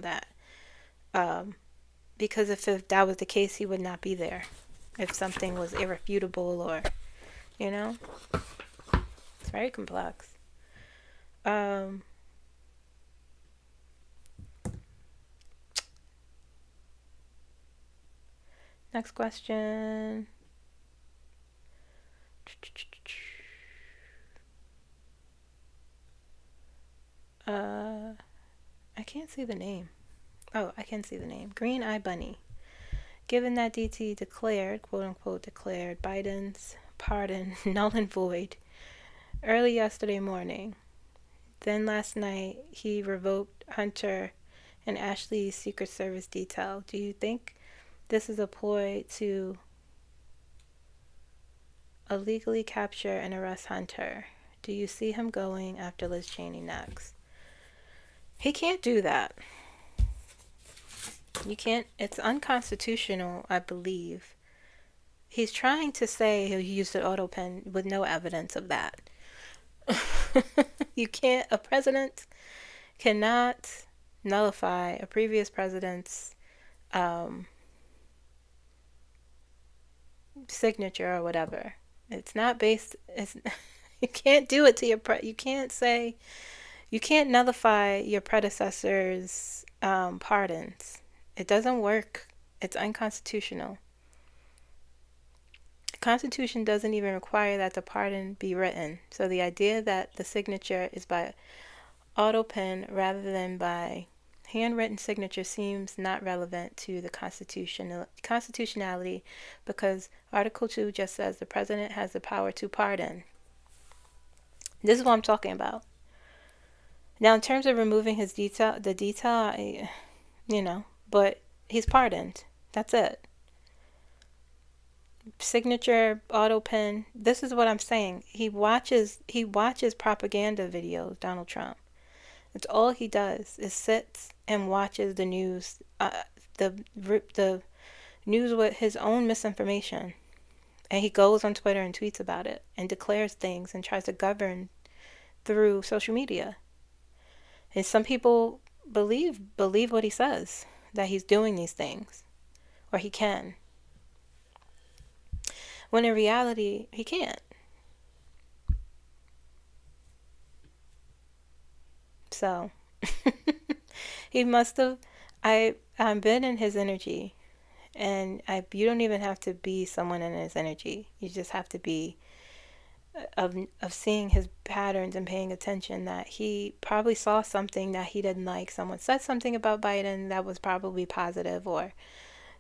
because if that was the case, he would not be there. If something was irrefutable or, it's very complex. Next question. I can't see the name. Oh, I can see the name. Green Eye Bunny. Given that DT declared, quote unquote declared, Biden's pardon null and void early yesterday morning, then last night he revoked Hunter and Ashley's Secret Service detail. Do you think this is a ploy to illegally capture and arrest Hunter? Do you see him going after Liz Cheney next? He can't do that. You can't, it's unconstitutional, I believe. He's trying to say he used an auto pen with no evidence of that. You can't, a president cannot nullify a previous president's signature or whatever. It's not based, it's, you can't do it to your, you can't say, you can't nullify your predecessor's pardons. It doesn't work. It's unconstitutional. The Constitution doesn't even require that the pardon be written. So the idea that the signature is by auto pen rather than by handwritten signature seems not relevant to the constitutionality, because Article 2 just says the president has the power to pardon. This is what I'm talking about. Now, in terms of removing his detail, but he's pardoned. That's it. Signature, auto pen. This is what I'm saying. He watches propaganda videos, Donald Trump. It's all he does is sits and watches the news, the news with his own misinformation. And he goes on Twitter and tweets about it and declares things and tries to govern through social media. And some people believe what he says, that he's doing these things, or he can. When in reality, he can't. So, he must have, I've been in his energy, and you don't even have to be someone in his energy. You just have to be of seeing his patterns and paying attention, that he probably saw something that he didn't like. Someone said something about Biden that was probably positive, or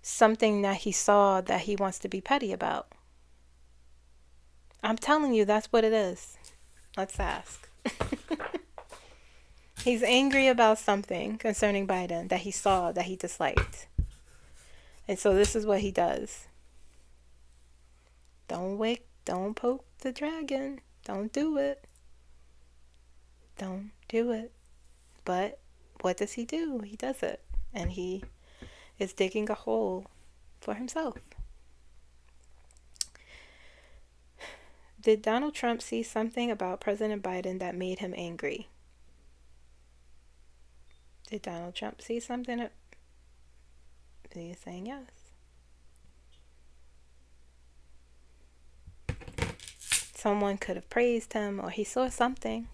something that he saw that he wants to be petty about. I'm telling you, that's what it is. Let's ask. He's angry about something concerning Biden that he saw that he disliked. And so this is what he does. Don't poke the dragon. Don't do it. Don't do it. But what does he do? He does it. And he is digging a hole for himself. Did Donald Trump see something about President Biden that made him angry? Did Donald Trump see something? He's saying yes. Someone could have praised him, or he saw something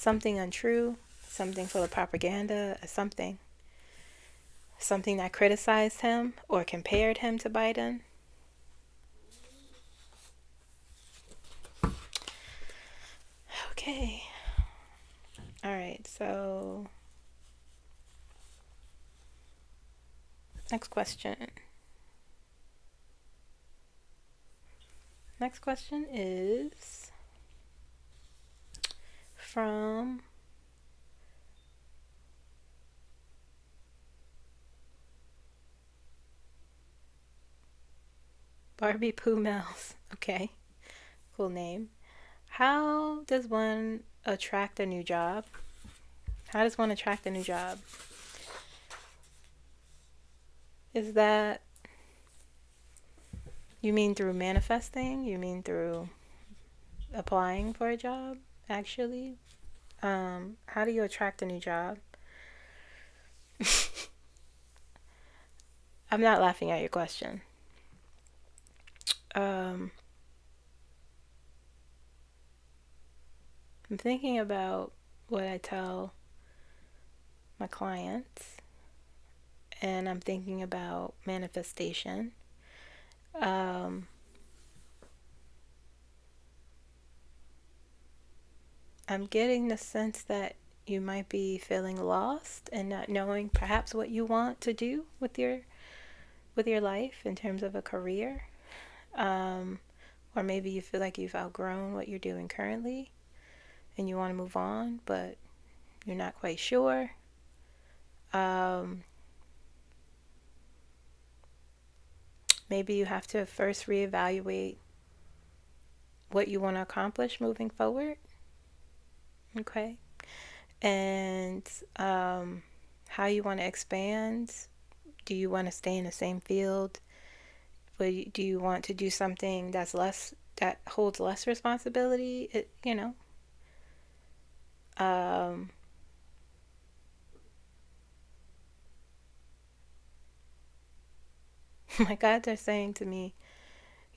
untrue, something full of propaganda, or something that criticized him or compared him to Biden. Okay. All right, so next question. Next question is from Barbie Pooh Mouse. Okay, cool name. How does one attract a new job? How does one attract a new job? Is that, you mean through manifesting? You mean through applying for a job, actually? How do you attract a new job? I'm not laughing at your question. I'm thinking about what I tell my clients, and I'm thinking about manifestation. I'm getting the sense that you might be feeling lost and not knowing perhaps what you want to do with your life in terms of a career. Or maybe you feel like you've outgrown what you're doing currently and you want to move on, but you're not quite sure. Maybe you have to first reevaluate what you want to accomplish moving forward. Okay. And how you want to expand Do you want to stay in the same field? Do you want to do something that holds less responsibility? My God, they're saying to me,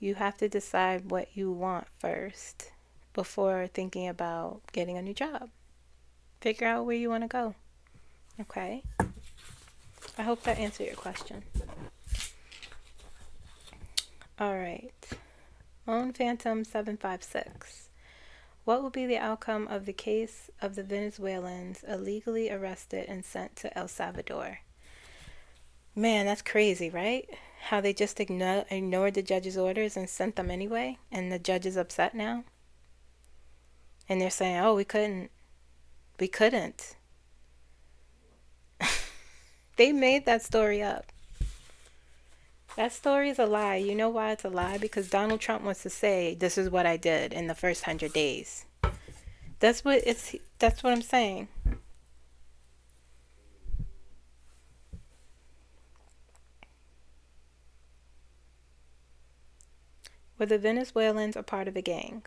you have to decide what you want first before thinking about getting a new job. Figure out where you want to go. Okay? I hope that answered your question. All right. Own Phantom 756. What will be the outcome of the case of the Venezuelans illegally arrested and sent to El Salvador? Man, that's crazy, right? How they just ignored the judge's orders and sent them anyway, and the judge is upset now. And they're saying, oh, we couldn't. They made that story up. That story is a lie. You know why it's a lie? Because Donald Trump wants to say, this is what I did in the first 100 days. That's what I'm saying. Were the Venezuelans a part of a gang?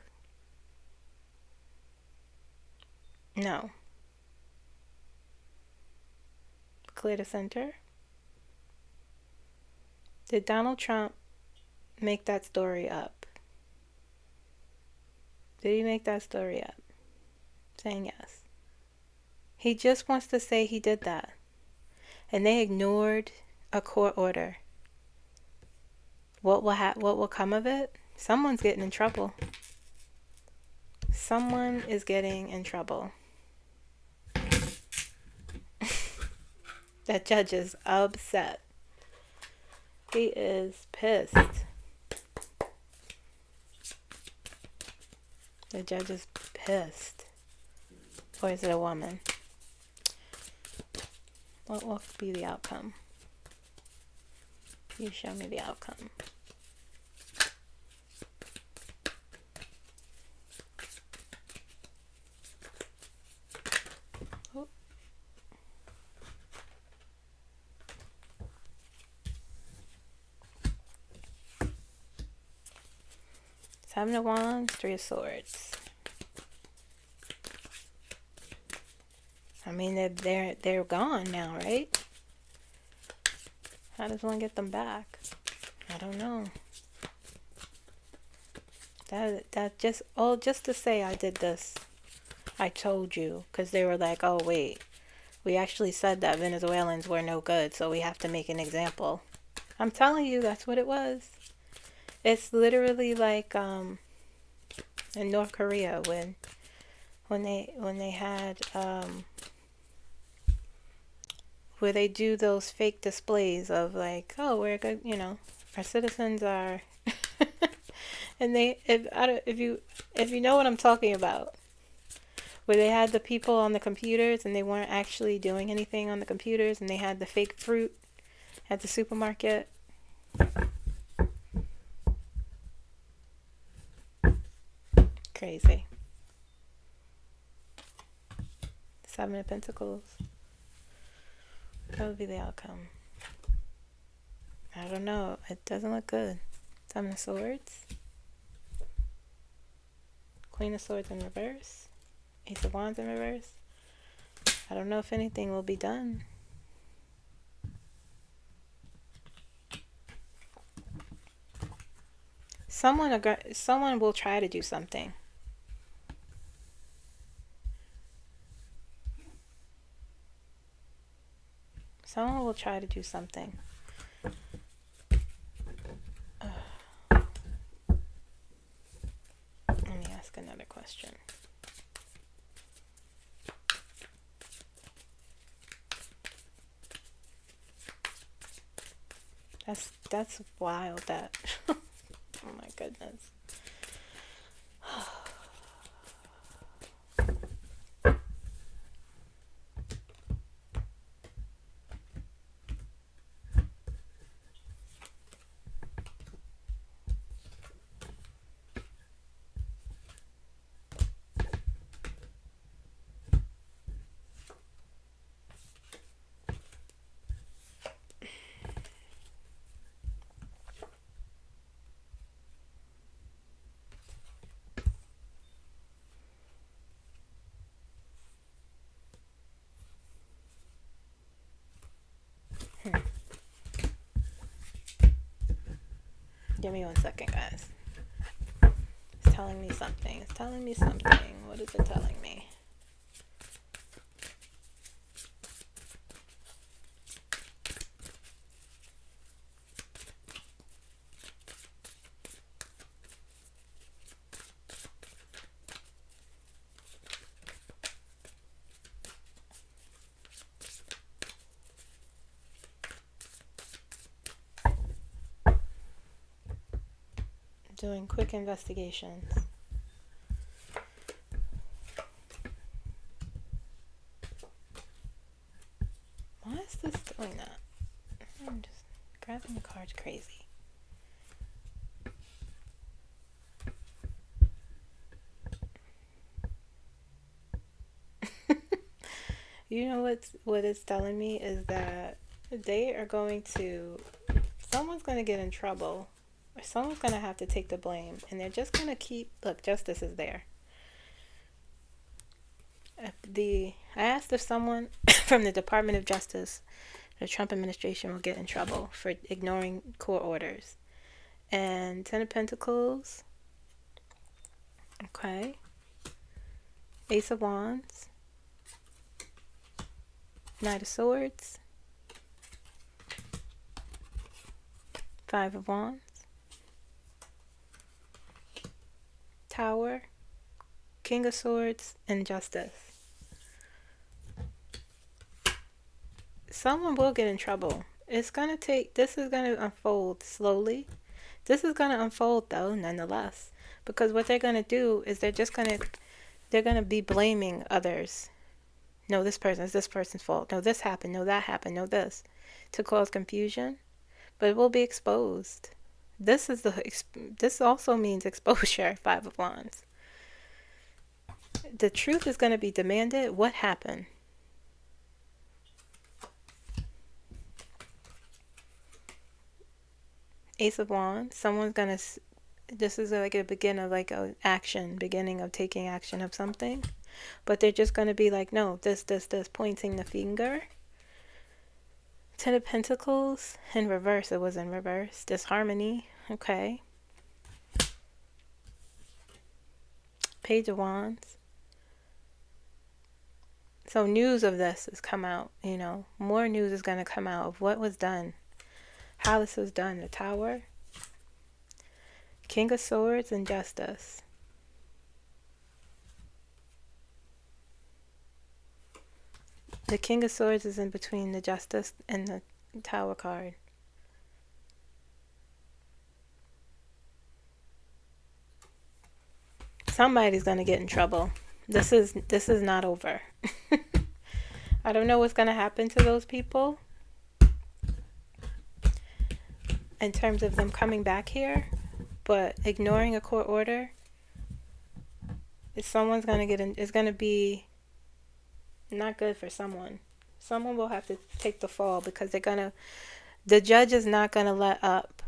No. Clear the center. Did Donald Trump make that story up? Did he make that story up? Saying yes. He just wants to say he did that. And they ignored a court order. What will come of it? Someone's getting in trouble. Someone is getting in trouble. That judge is upset. He is pissed. The judge is pissed. Or is it a woman? What will be the outcome? You show me the outcome. Oh. Seven of Wands, Three of Swords. I mean, they're gone now, right? How does one get them back? I don't know. That just to say I did this. I told you, because they were like, oh wait, we actually said that Venezuelans were no good, so we have to make an example. I'm telling you, that's what it was. It's literally like in North Korea when they had where they do those fake displays of like, oh, we're good, our citizens are, and if you know what I'm talking about, where they had the people on the computers and they weren't actually doing anything on the computers, and they had the fake fruit at the supermarket. Crazy. Seven of Pentacles. What would be the outcome? I don't know. It doesn't look good. Seven of Swords. Queen of Swords in reverse. Ace of Wands in reverse. I don't know if anything will be done. Someone will try to do something. Someone will try to do something. Let me ask another question. That's wild. That. Oh my goodness. Give me 1 second, guys. It's telling me something. It's telling me something. What is it telling me? Doing quick investigations. Why is this doing that? I'm just grabbing the cards crazy. You know what it's telling me is that they are going to, someone's going to get in trouble, or someone's going to have to take the blame, and they're just going to keep, look, justice is there. I asked if someone from the Department of Justice, the Trump administration, will get in trouble for ignoring court orders. And 10 of Pentacles, okay, Ace of Wands, Knight of Swords, 5 of Wands, Tower, King of Swords, and Justice. Someone will get in trouble. It's going to take, this is going to unfold slowly. This is going to unfold, though, nonetheless. Because what they're going to do is they're going to be blaming others. No, this person, it's this person's fault. No, this happened. No, that happened. No, this. To cause confusion. But it will be exposed. This also means exposure, 5 of Wands. The truth is going to be demanded. What happened? Ace of Wands. Someone's going to, this is like a beginning of like an action, beginning of taking action of something. But they're just going to be like, no, this, pointing the finger. 10 of Pentacles in reverse. It was in reverse. Disharmony. Okay. Page of Wands. So news of this has come out, you know. More news is going to come out of what was done. How this was done. The Tower. King of Swords and Justice. The King of Swords is in between the Justice and the Tower card. Somebody's going to get in trouble. This is not over. I don't know what's going to happen to those people in terms of them coming back here, but ignoring a court order, someone's going to get in, it's going to be not good for someone. Someone will have to take the fall because the judge is not going to let up.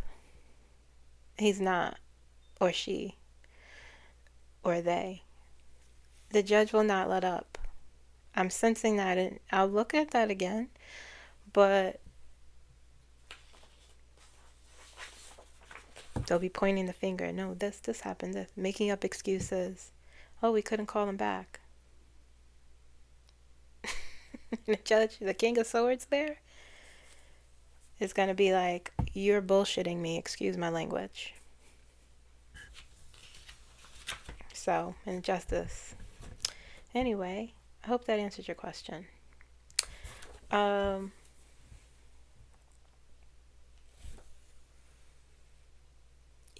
He's not, or she, or they. The judge will not let up. I'm sensing that, and I'll look at that again, but they'll be pointing the finger. No, this happened, this, making up excuses. Oh, we couldn't call him back. The judge, the King of Swords there, is going to be like, you're bullshitting me, excuse my language. So, injustice. Anyway, I hope that answered your question.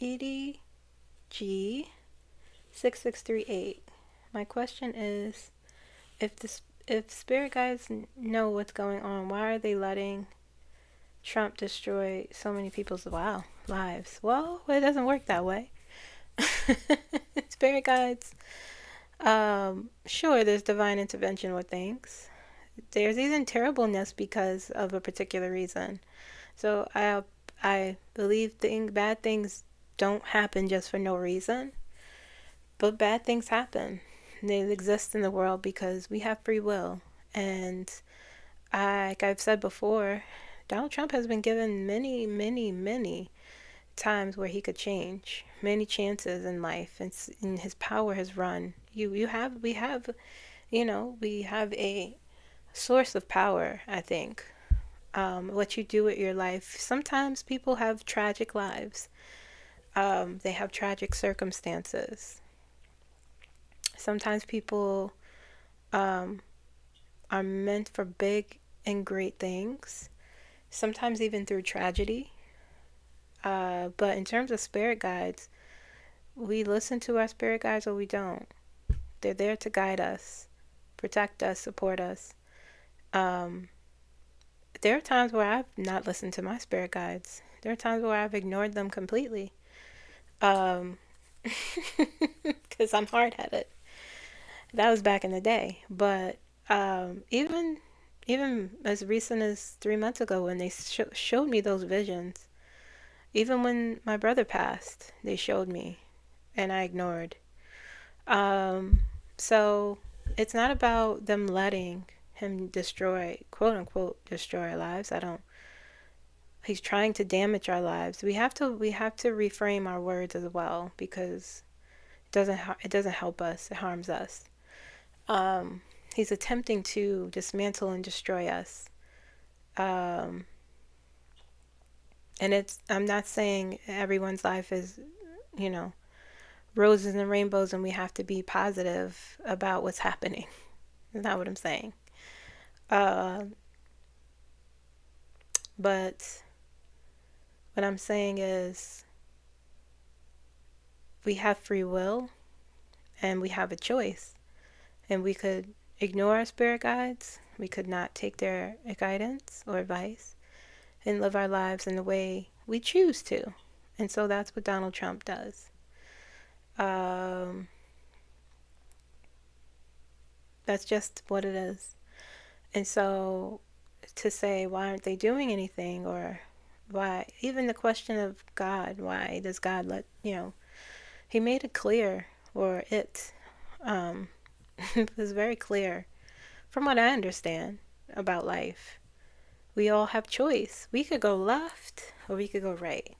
EDG6638. My question is, if spirit guides know what's going on, why are they letting Trump destroy so many people's lives? Well, it doesn't work that way. Spirit guides, sure, there's divine intervention with things. There's even terribleness because of a particular reason. So I believe bad things don't happen just for no reason. But bad things happen. They exist in the world because we have free will. And like I've said before, Donald Trump has been given many, many, many times where he could change, many chances in life, and his power has run. We have, we have a source of power, I think. What you do with your life. Sometimes people have tragic lives. They have tragic circumstances. Sometimes people are meant for big and great things. Sometimes even through tragedy. But in terms of spirit guides, we listen to our spirit guides or we don't. They're there to guide us, protect us, support us. There are times where I've not listened to my spirit guides. There are times where I've ignored them completely. Because I'm hard-headed. That was back in the day. But even as recent as 3 months ago when they showed me those visions, even when my brother passed, they showed me, and I ignored. So it's not about them letting him destroy, quote unquote, destroy our lives. He's trying to damage our lives. We have to reframe our words as well, because it doesn't help us. It harms us. He's attempting to dismantle and destroy us. And I'm not saying everyone's life is, roses and rainbows and we have to be positive about what's happening. That's not what I'm saying. But what I'm saying is we have free will and we have a choice. And we could ignore our spirit guides. We could not take their guidance or advice and live our lives in the way we choose to. And so that's what Donald Trump does. That's just what it is. And so to say, why aren't they doing anything? Or why, even the question of God, why does God let, he made it clear, or it was very clear from what I understand about life. We all have choice. We could go left or we could go right.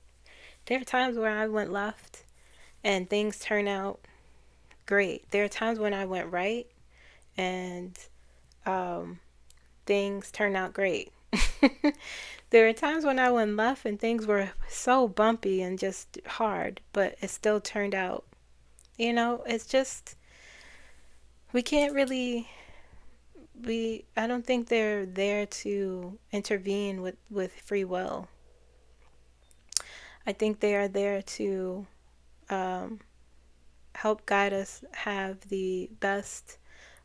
There are times where I went left and things turn out great. There are times when I went right and things turn out great. There are times when I went left and things were so bumpy and just hard, but it still turned out. It's just, we can't really, I don't think they're there to intervene with free will. I think they are there to help guide us have the best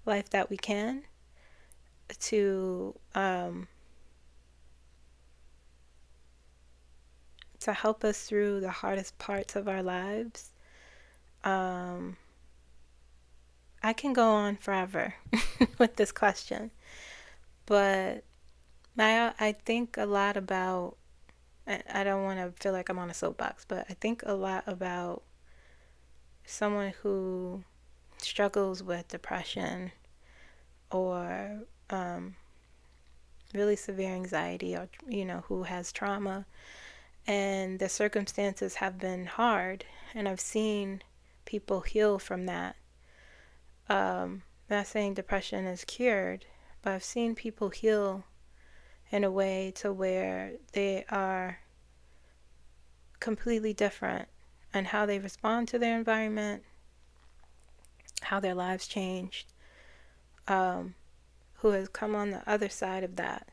life that we can, to help us through the hardest parts of our lives. I can go on forever with this question, but I think a lot about, I don't want to feel like I'm on a soapbox, but I think a lot about someone who struggles with depression or really severe anxiety, or who has trauma, and the circumstances have been hard, and I've seen people heal from that. Not saying depression is cured, but I've seen people heal in a way to where they are completely different, and how they respond to their environment, how their lives changed, who has come on the other side of that.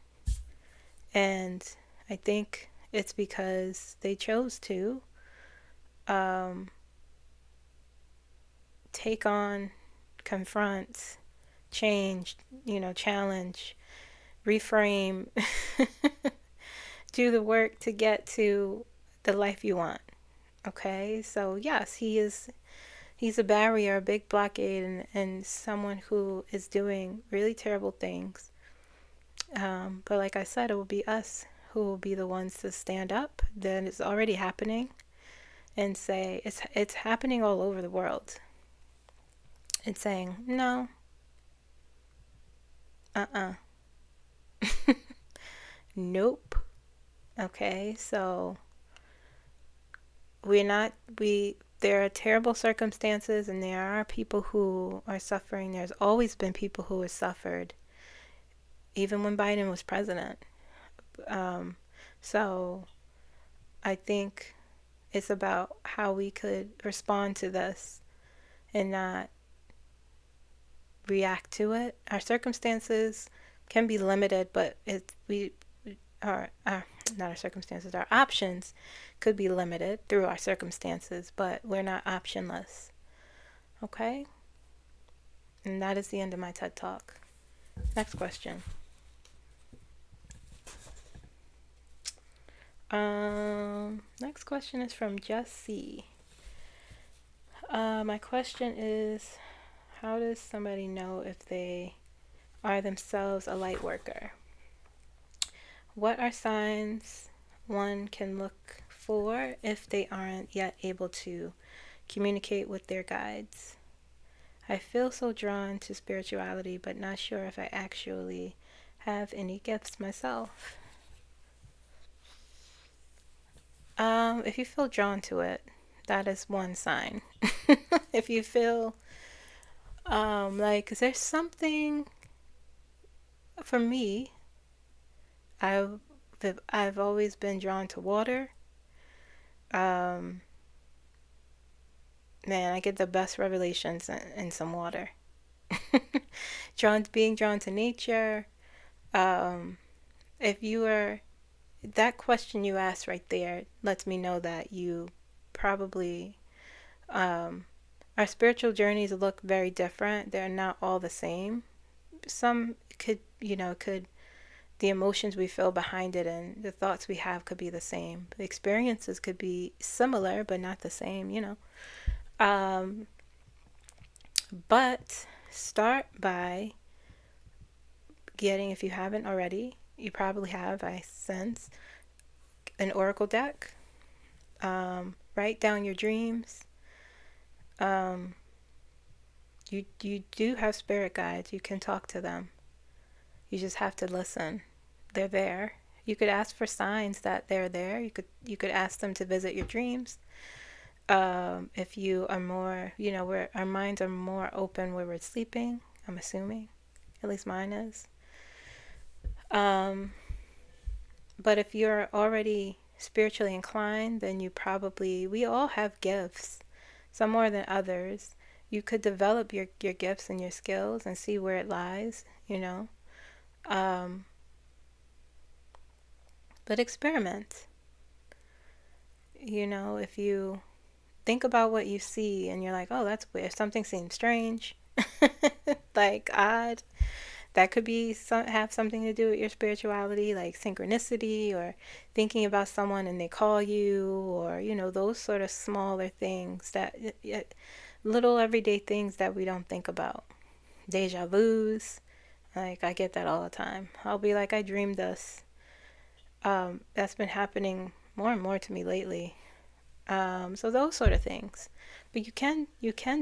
And I think it's because they chose to take on, confront, change, challenge, reframe, do the work to get to the life you want. Okay, so yes, he's a barrier, a big blockade, and someone who is doing really terrible things. But like I said, it will be us who will be the ones to stand up. Then it's already happening, and say it's happening all over the world. And saying no, nope. Okay, so there are terrible circumstances, and there are people who are suffering. There's always been people who have suffered, even when Biden was president. So I think it's about how we could respond to this and not react to it. Our circumstances can be limited, but our not our circumstances, our options could be limited through our circumstances, but we're not optionless. Okay? And that is the end of my TED Talk. Next question. Next question is from Jessie. My question is, how does somebody know if they are themselves a light worker? What are signs one can look for if they aren't yet able to communicate with their guides? I feel so drawn to spirituality, but not sure if I actually have any gifts myself. If you feel drawn to it, that is one sign. If you feel like there's something, for me, I've always been drawn to water. Man, I get the best revelations in some water. Being drawn to nature. If you are, that question you asked right there lets me know that you probably, our spiritual journeys look very different. They're not all the same. Some could, the emotions we feel behind it and the thoughts we have could be the same. The experiences could be similar, but not the same, But start by getting, if you haven't already, you probably have, I sense, an oracle deck. Write down your dreams. You do have spirit guides. You can talk to them. You just have to listen. They're there. You could ask for signs that they're there. You could ask them to visit your dreams. If you are more, where our minds are more open where we're sleeping, I'm assuming. At least mine is. But if you're already spiritually inclined, then we all have gifts, some more than others. You could develop your gifts and your skills and see where it lies, But experiment. If you think about what you see and you're like, oh, that's weird. Something seems strange, like odd. That could be have something to do with your spirituality, like synchronicity, or thinking about someone and they call you, or those sort of smaller things, that little everyday things that we don't think about. Deja vu's, like I get that all the time. I'll be like, I dreamed this. That's been happening more and more to me lately. So those sort of things. But you can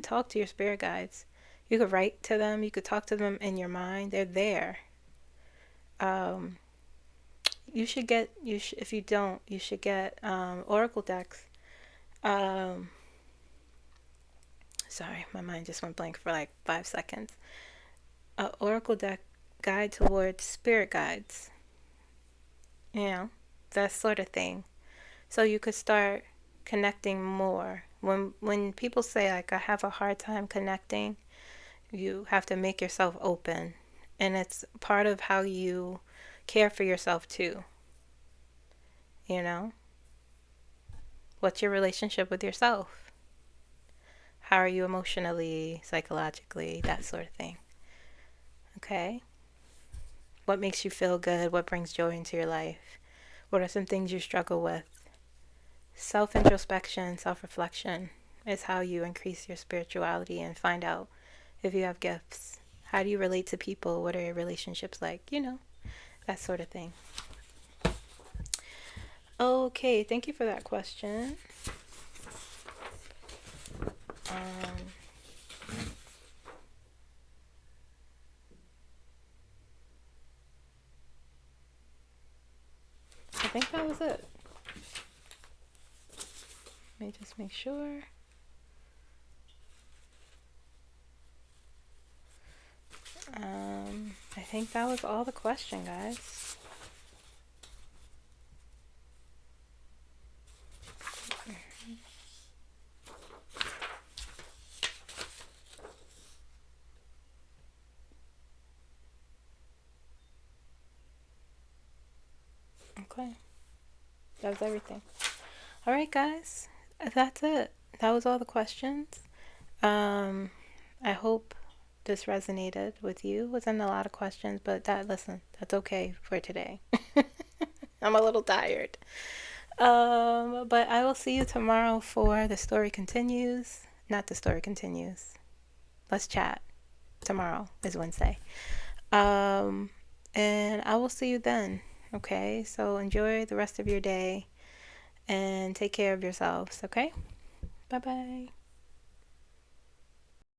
talk to your spirit guides. You could write to them. You could talk to them in your mind. They're there. If you don't, you should get oracle decks. Sorry, my mind just went blank for like 5 seconds. Oracle deck guide towards spirit guides. That sort of thing. So you could start connecting more. When people say, like, I have a hard time connecting, you have to make yourself open. And it's part of how you care for yourself too. What's your relationship with yourself? How are you emotionally, psychologically, that sort of thing. Okay? What makes you feel good? What brings joy into your life? What are some things you struggle with? Self-introspection, self-reflection is how you increase your spirituality and find out if you have gifts. How do you relate to people? What are your relationships like? That sort of thing. Okay, thank you for that question. I think that was it. Let me just make sure. I think that was all the question, guys. Okay. That was everything. All right, guys. That's it. That was all the questions. I hope this resonated with you. Wasn't a lot of questions, but listen, that's okay for today. I'm a little tired. But I will see you tomorrow for The Story Continues. Not The Story Continues. Let's chat. Tomorrow is Wednesday. And I will see you then. Okay? So enjoy the rest of your day and take care of yourselves. Okay? Bye-bye.